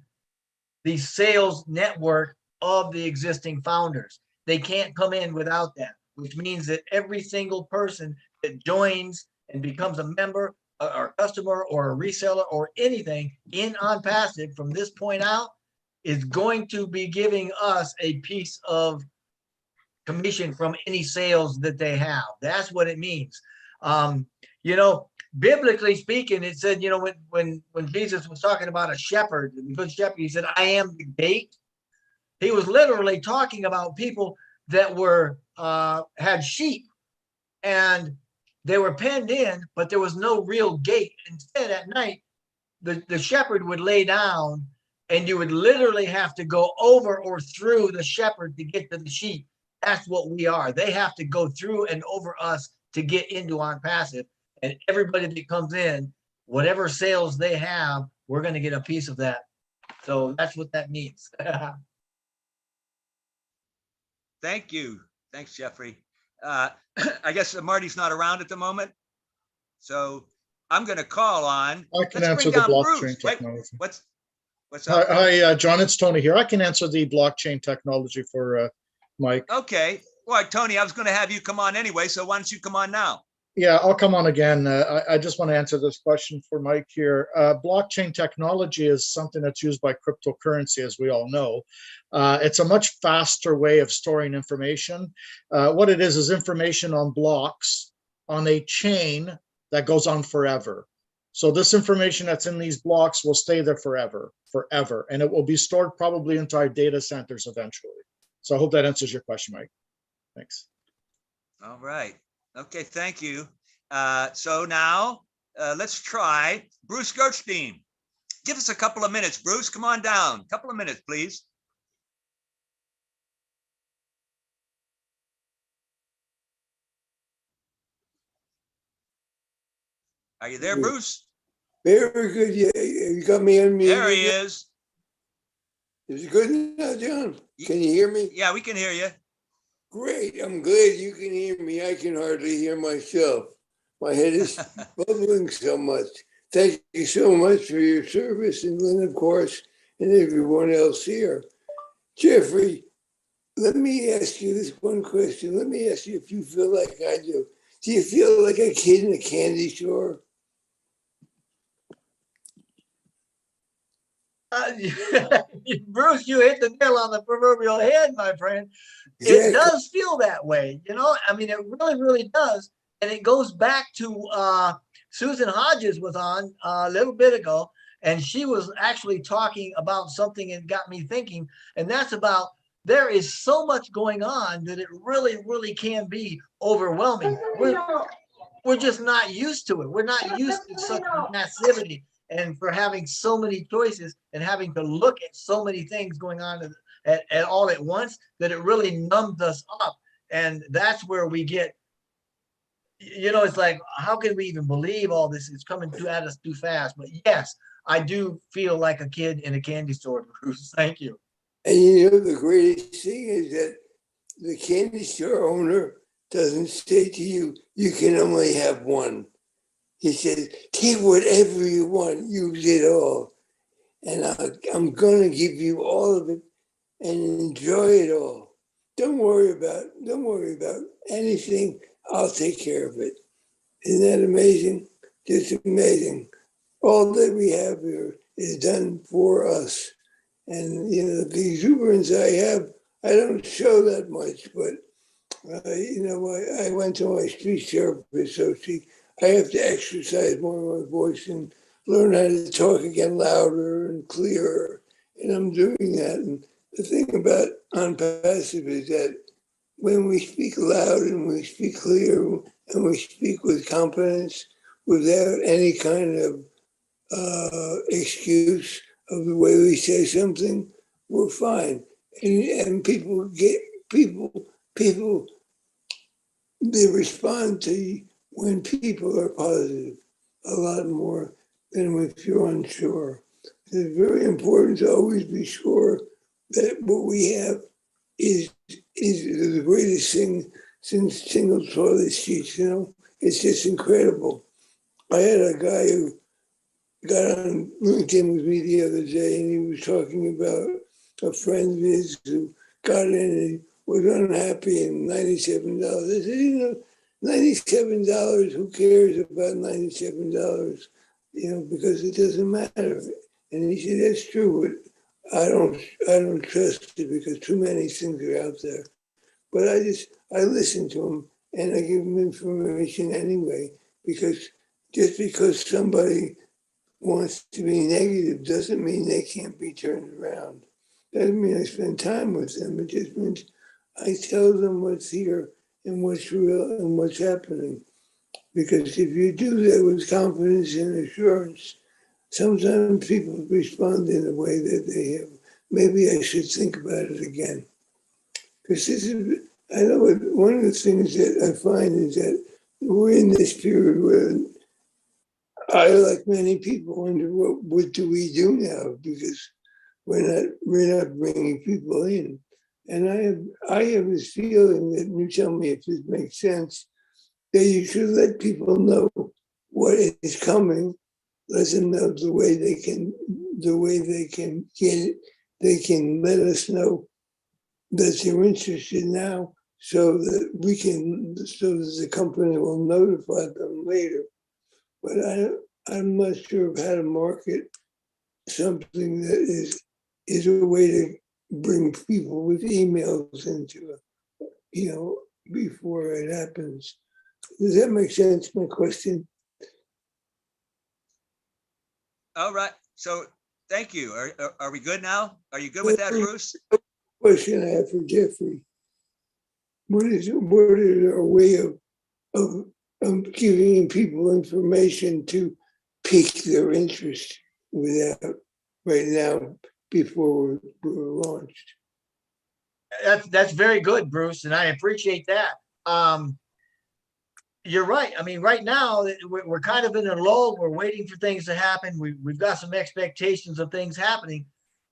the sales network of the existing founders. They can't come in without that, which means that every single person that joins and becomes a member or customer or a reseller or anything in ONPASSIVE from this point out is going to be giving us a piece of commission from any sales that they have. That's what it means. You know, biblically speaking, it said, you know, when Jesus was talking about a shepherd, the good shepherd, he said, I am the gate. He was literally talking about people that were had sheep and they were penned in, but there was no real gate. Instead, at night, the shepherd would lay down and you would literally have to go over or through the shepherd to get to the sheep. That's what we are. They have to go through and over us to get into ONPASSIVE. And everybody that comes in, whatever sales they have, we're going to get a piece of that. So that's what that means. Thank you. Thanks, Jeffrey. I guess Marty's not around at the moment. So I'm going to call on. I can answer the blockchain technology. What's up? Hi, John, it's Tony here. I can answer the blockchain technology for Mike. Okay. Well, Tony, I was going to have you come on anyway. So why don't you come on now? Yeah, I'll come on again. I just want to answer this question for Mike here. Blockchain technology is something that's used by cryptocurrency, as we all know. It's a much faster way of storing information. What it is information on blocks on a chain that goes on forever. So this information that's in these blocks will stay there forever, and it will be stored probably into our data centers eventually. So I hope that answers your question, Mike. Thanks. All right. Okay, thank you. So now let's try Bruce Gerstein. Give us a couple of minutes, Bruce. Come on down. A couple of minutes, please. Are you there, Bruce? Very good. Yeah, you got me unmuted. There he is. Is it good now, John? Can you hear me? Yeah, we can hear you. Great. I'm glad you can hear me. I can hardly hear myself. My head is bubbling so much. Thank you so much for your service, and Lynn, of course, and everyone else here. Jeffrey, let me ask you this one question. Let me ask you if you feel like I do. Do you feel like a kid in a candy store? Bruce, you hit the nail on the proverbial head, my friend. It does feel that way, you know. I mean, it really, really does, and it goes back to Susan Hodges was on a little bit ago, and she was actually talking about something that got me thinking, and that's about there is so much going on that it really, really can be overwhelming. We're just not used to it. We're not used to such massivity and for having so many choices and having to look at so many things going on at all at once that it really numbs us up. And that's where we get, you know, it's like, how can we even believe all this is coming at us too fast? But yes, I do feel like a kid in a candy store, Bruce. Thank you. And you know, the greatest thing is that the candy store owner doesn't say to you, you can only have one. He says, take whatever you want, use it all. And I'm going to give you all of it and enjoy it all. Don't worry about anything. I'll take care of it. Isn't that amazing? Just amazing. All that we have here is done for us. And, you know, the exuberance I have, I don't show that much, but, you know, I went to my speech therapist, so I have to exercise more of my voice and learn how to talk again louder and clearer. And I'm doing that. And the thing about ONPASSIVE is that when we speak loud and we speak clear and we speak with confidence without any kind of excuse of the way we say something, we're fine. And people, they respond to when people are positive a lot more than if you're unsure. It's very important to always be sure that what we have is the greatest thing since single toilet seats, you know? It's just incredible. I had a guy who got on LinkedIn with me the other day, and he was talking about a friend of his who got in and was unhappy and $97. I said, you know, $97, who cares about $97? You know, because it doesn't matter. And he said, that's true, but I don't trust it because too many things are out there. But I listen to him and I give him information anyway, because just because somebody wants to be negative doesn't mean they can't be turned around. Doesn't mean I spend time with them. It just means I tell them what's here and what's real and what's happening. Because if you do that with confidence and assurance, sometimes people respond in a way that they have. Maybe I should think about it again. Because this is, I know one of the things that I find is that we're in this period where I, like many people, wonder what do we do now, because we're not bringing people in. And I have this feeling that, you tell me if this makes sense, that you should let people know what is coming, let them know the way they can get it. They can let us know that they're interested now, so that the company will notify them later. But I'm not sure of how to market something that is a way to bring people with emails into it, you know, before it happens. Does that make sense, my question? All right. So thank you. Are we good now? Are you good with that, Bruce? Question I have for Jeffrey. What is our way of giving people information to pique their interest without right now before we're launched? That's very good, Bruce, and I appreciate that. You're right. I mean, right now we're kind of in a lull. We're waiting for things to happen. We've got some expectations of things happening.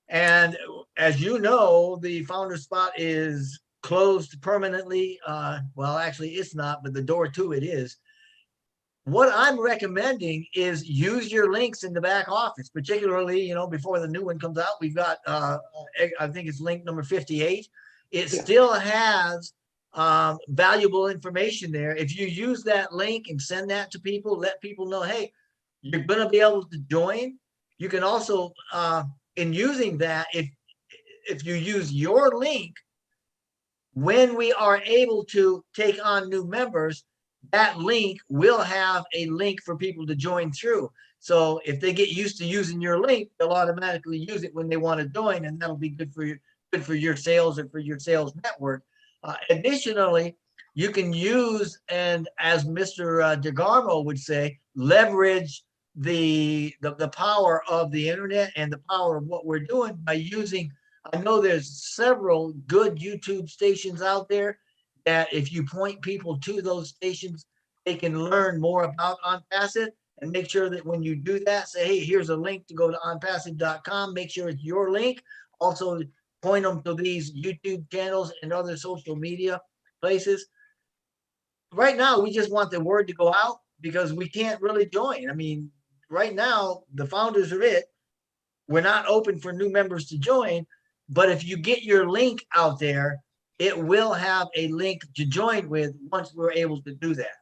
And as you know, the founder spot is closed permanently. Well, actually it's not, but the door to it is. What I'm recommending is use your links in the back office, particularly, you know, before the new one comes out. We've got, I think it's link number 58. It still has valuable information there. If you use that link and send that to people, let people know, hey, you're going to be able to join. You can also, in using that, if you use your link, when we are able to take on new members, that link will have a link for people to join through. So if they get used to using your link, they'll automatically use it when they want to join, and that'll be good for your sales and for your sales network. Additionally, you can use, and as Mr. DeGarmo would say, leverage the power of the internet and the power of what we're doing by using. I know there's several good YouTube stations out there that if you point people to those stations, they can learn more about ONPASSIVE, and make sure that when you do that, say, hey, here's a link to go to onpassive.com. Make sure it's your link. Also point them to these YouTube channels and other social media places. Right now, we just want the word to go out because we can't really join. I mean, right now, the founders are it. We're not open for new members to join, but if you get your link out there, it will have a link to join with once we're able to do that.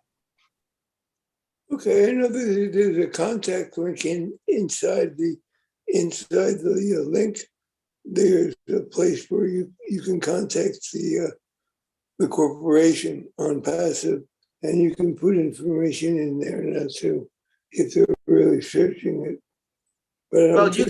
Okay, I know there's a contact link inside the link. There's a place where you can contact the corporation ONPASSIVE, and you can put information in there now too, if they're really searching it. But well, you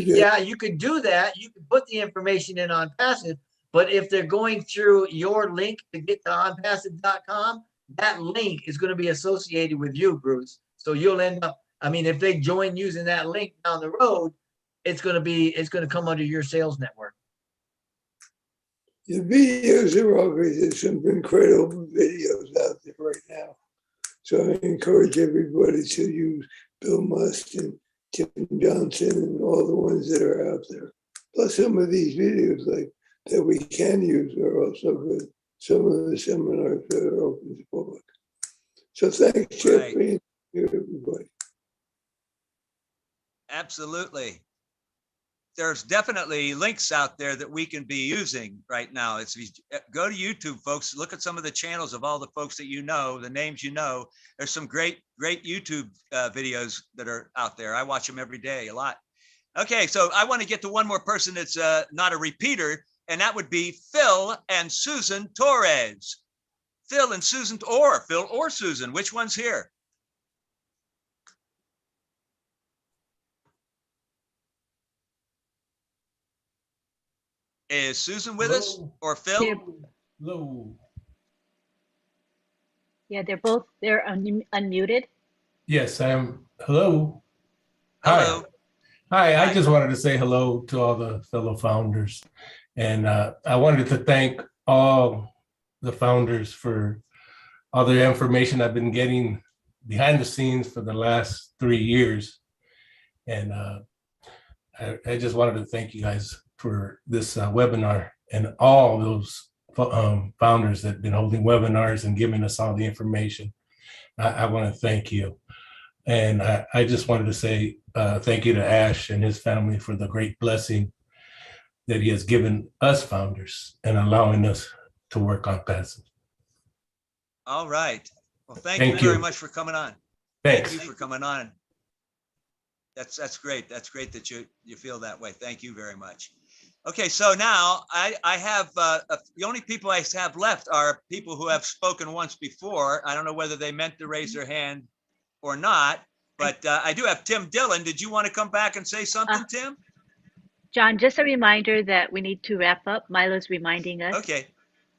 could do that. You can put the information in ONPASSIVE, but if they're going through your link to get to onpassive.com, that link is going to be associated with you, Bruce. So you'll end up, I mean, if they join using that link down the road, it's going to come under your sales network. The videos are all great. There's some incredible videos out there right now. So I encourage everybody to use Bill Musk and Tim Johnson and all the ones that are out there. Plus some of these videos like that we can use are also good. Some of the seminars that are open to public. So thanks, Jeffrey, and everybody. Absolutely. There's definitely links out there that we can be using right now. It's go to YouTube, folks. Look at some of the channels of all the folks that you know, the names you know. There's some great YouTube videos that are out there. I watch them every day, a lot. Okay, so I want to get to one more person that's not a repeater, and that would be Phil and Susan Torres. Phil and Susan, or Phil or Susan, which one's here? Is Susan with us or Phil? Hello. Yeah, they're unmuted. Yes, I am. Hello. Hello. Hi. I just wanted to say hello to all the fellow founders. And I wanted to thank all the founders for all the information I've been getting behind the scenes for the last 3 years. And I just wanted to thank you guys for this webinar and all those founders that have been holding webinars and giving us all the information. I want to thank you. And I just wanted to say thank you to Ash and his family for the great blessing that he has given us founders and allowing us to work ONPASSIVE. All right. Well, thank you very much for coming on. Thanks. Thank you for coming on. That's great. That's great that you feel that way. Thank you very much. Okay, so now I have the only people I have left are people who have spoken once before. I don't know whether they meant to raise their hand or not, but I do have Tim Dillon. Did you want to come back and say something, Tim? John, just a reminder that we need to wrap up. Milo's reminding us. Okay.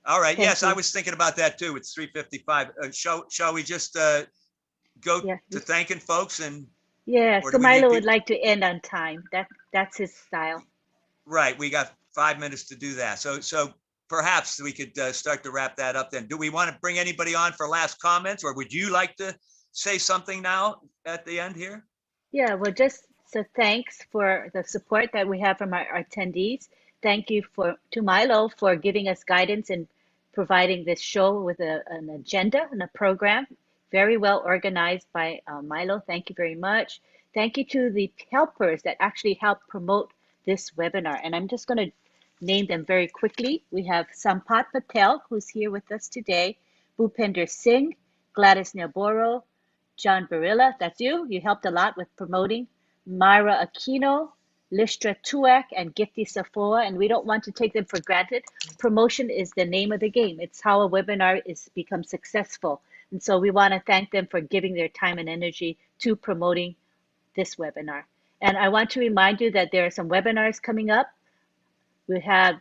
All right. Thank Yes, you. I was thinking about that too. It's 3:55. Shall we just go to thanking folks and? Yeah, or so do we need Milo would people? like to end on time. That's his style. Right. We got 5 minutes to do that. So perhaps we could start to wrap that up then. Do we want to bring anybody on for last comments, or would you like to say something now at the end here? Yeah, well, just so thanks for the support that we have from our attendees. Thank you to Milo for giving us guidance and providing this show with an agenda and a program. Very well organized by Milo. Thank you very much. Thank you to the helpers that actually helped promote this webinar. And I'm just going to name them very quickly. We have Sampat Patel, who's here with us today, Bhupender Singh, Gladys Naboro, John Barilla, that's you. You helped a lot with promoting. Myra Aquino, Listra Tuak, and Gifty Safoa, and we don't want to take them for granted. Promotion is the name of the game. It's how a webinar is become successful. And so we want to thank them for giving their time and energy to promoting this webinar. And I want to remind you that there are some webinars coming up. We have,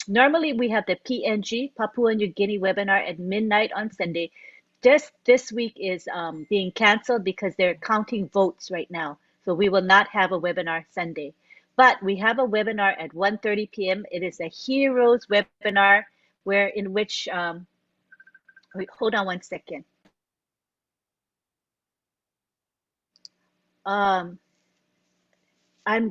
normally we have the PNG, Papua New Guinea webinar at midnight on Sunday. Just this week is being canceled because they're counting votes right now. So we will not have a webinar Sunday. But we have a webinar at 1:30 p.m. It is a Heroes webinar in which, wait, hold on one second. I'm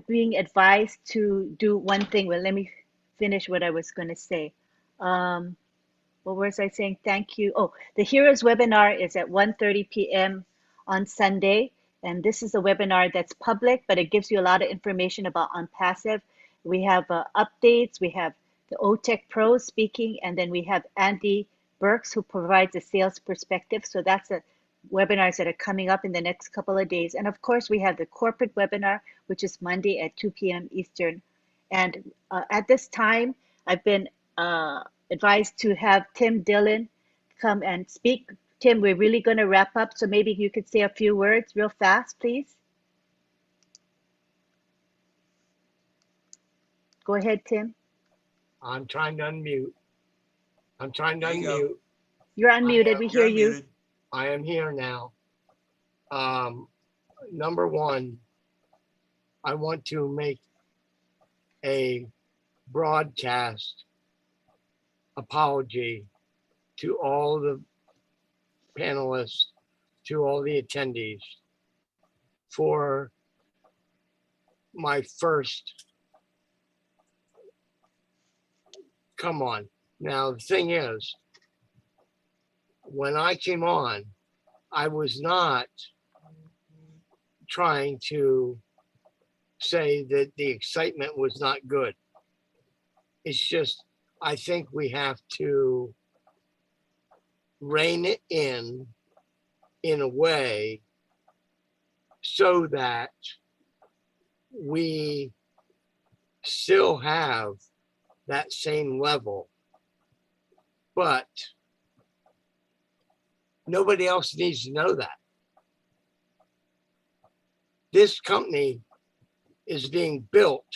being advised to do one thing. Well, let me finish what I was going to say. What was I saying? Thank you. Oh, the Heroes webinar is at 1:30 p.m. on Sunday. And this is a webinar that's public, but it gives you a lot of information about ONPASSIVE. We have updates. We have the OTech pros speaking, and then we have Andy Burks, who provides a sales perspective. So that's the webinars that are coming up in the next couple of days. And of course, we have the corporate webinar, which is Monday at 2 p.m. Eastern. And at this time, I've been advised to have Tim Dillon come and speak. Tim, we're really going to wrap up, so maybe you could say a few words real fast, please. Go ahead, Tim. I'm trying to unmute. I'm trying to unmute. You're unmuted. We hear you. I am here now. Number one, I want to make a broadcast apology to all the panelists, to all the attendees for my first. Come on. Now, the thing is, when I came on, I was not trying to say that the excitement was not good. It's just, I think we have to rein it in a way so that we still have that same level, but nobody else needs to know that. This company is being built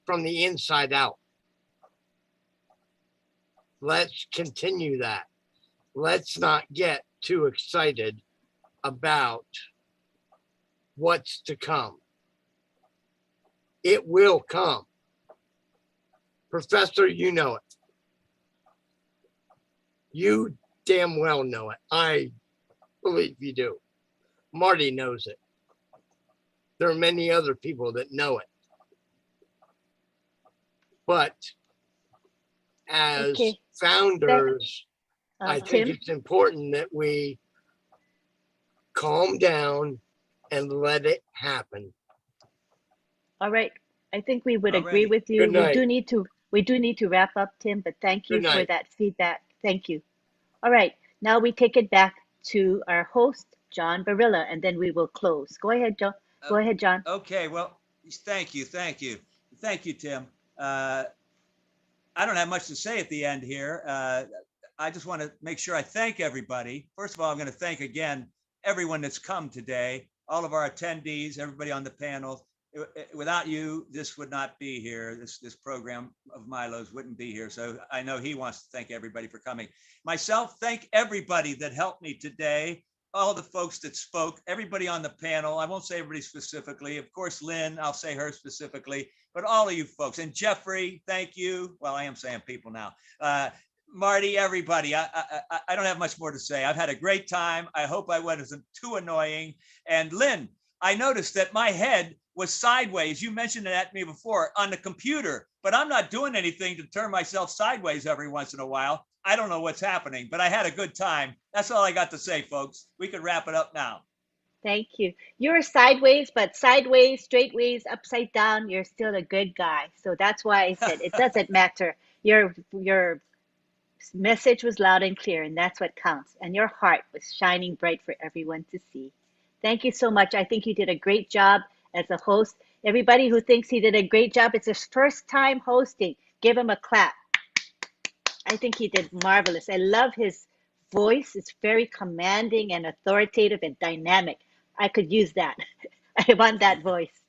from the inside out. Let's continue that. Let's not get too excited about what's to come. It will come. Professor, you know it. You damn well know it. I believe you do. Marty knows it. There are many other people that know it. But as founders, I think it's important that we calm down and let it happen. All right. I think we would agree with you. We do need to wrap up, Tim, but thank you for that feedback. Thank you. All right. Now we take it back to our host, John Barilla, and then we will close. Go ahead, John. Go ahead, John. Okay. Well, thank you. Thank you. Thank you, Tim. I don't have much to say at the end here. I just want to make sure I thank everybody. First of all, I'm going to thank again everyone that's come today, all of our attendees, everybody on the panel. Without you, this would not be here. This program of Milo's wouldn't be here. So I know he wants to thank everybody for coming. Myself, thank everybody that helped me today. all the folks that spoke, everybody on the panel. I won't say everybody specifically. Of course, Lynn, I'll say her specifically, but all of you folks. And Jeffrey, thank you. Well, I am saying people now. Marty, everybody, I don't have much more to say. I've had a great time. I hope I wasn't too annoying. And Lynn, I noticed that my head was sideways. You mentioned it at me before on the computer, but I'm not doing anything to turn myself sideways every once in a while. I don't know what's happening, but I had a good time. That's all I got to say, folks. We can wrap it up now. Thank you. You're sideways, but sideways, straightways, upside down, you're still a good guy. So that's why I said it doesn't matter. Your message was loud and clear, and that's what counts. And your heart was shining bright for everyone to see. Thank you so much. I think you did a great job as a host. Everybody who thinks he did a great job, it's his first time hosting. Give him a clap. I think he did marvelous. I love his voice. It's very commanding and authoritative and dynamic. I could use that. I want that voice.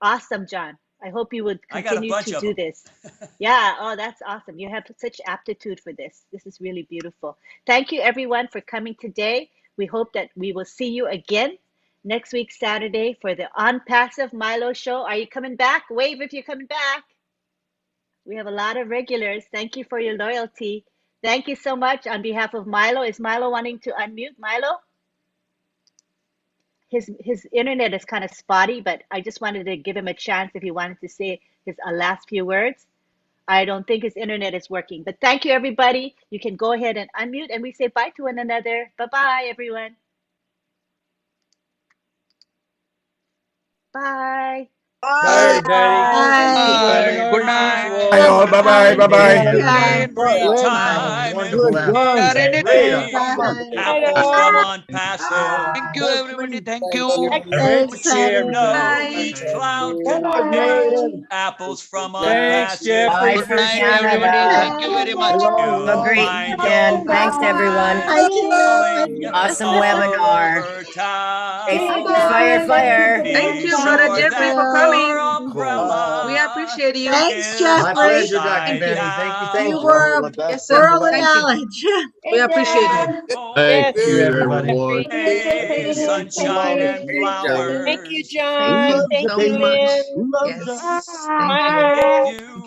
Awesome, John. I hope you would continue to do this. Yeah, oh, that's awesome. You have such aptitude for this. This is really beautiful. Thank you, everyone, for coming today. We hope that we will see you again next week, Saturday, for the ONPASSIVE Milo show. Are you coming back? Wave if you're coming back. We have a lot of regulars. Thank you for your loyalty. Thank you so much on behalf of Milo. Is Milo wanting to unmute? Milo? His internet is kind of spotty, but I just wanted to give him a chance if he wanted to say his last few words. I don't think his internet is working, but thank you, everybody. You can go ahead and unmute, and we say bye to one another. Bye-bye, everyone. Bye. Bye, everybody. Good night. Bye all. Bye-bye. Bye-bye. Great time. Good job. Great apples from ONPASSIVE. Thank you, everybody. Thank you. Great to see No, everybody. each cloud can bring apples from Thanks, ONPASSIVE. Jeffrey, Good for night, sharing. everybody. Thank you very much. Have a great weekend. Thanks, everyone. Awesome webinar. Fire, fire. Thank you, Brother Jeffrey, for coming. We appreciate you. My pleasure, Dr. Benny. Thank you. You were a Yes, sir. world of Thank you. knowledge. We appreciate you. Thank Yes. you, everyone. Hey, sunshine and flowers. Thank you, John. Thank Thank you you, so much. Lynn. Yes. Bye. Thank you.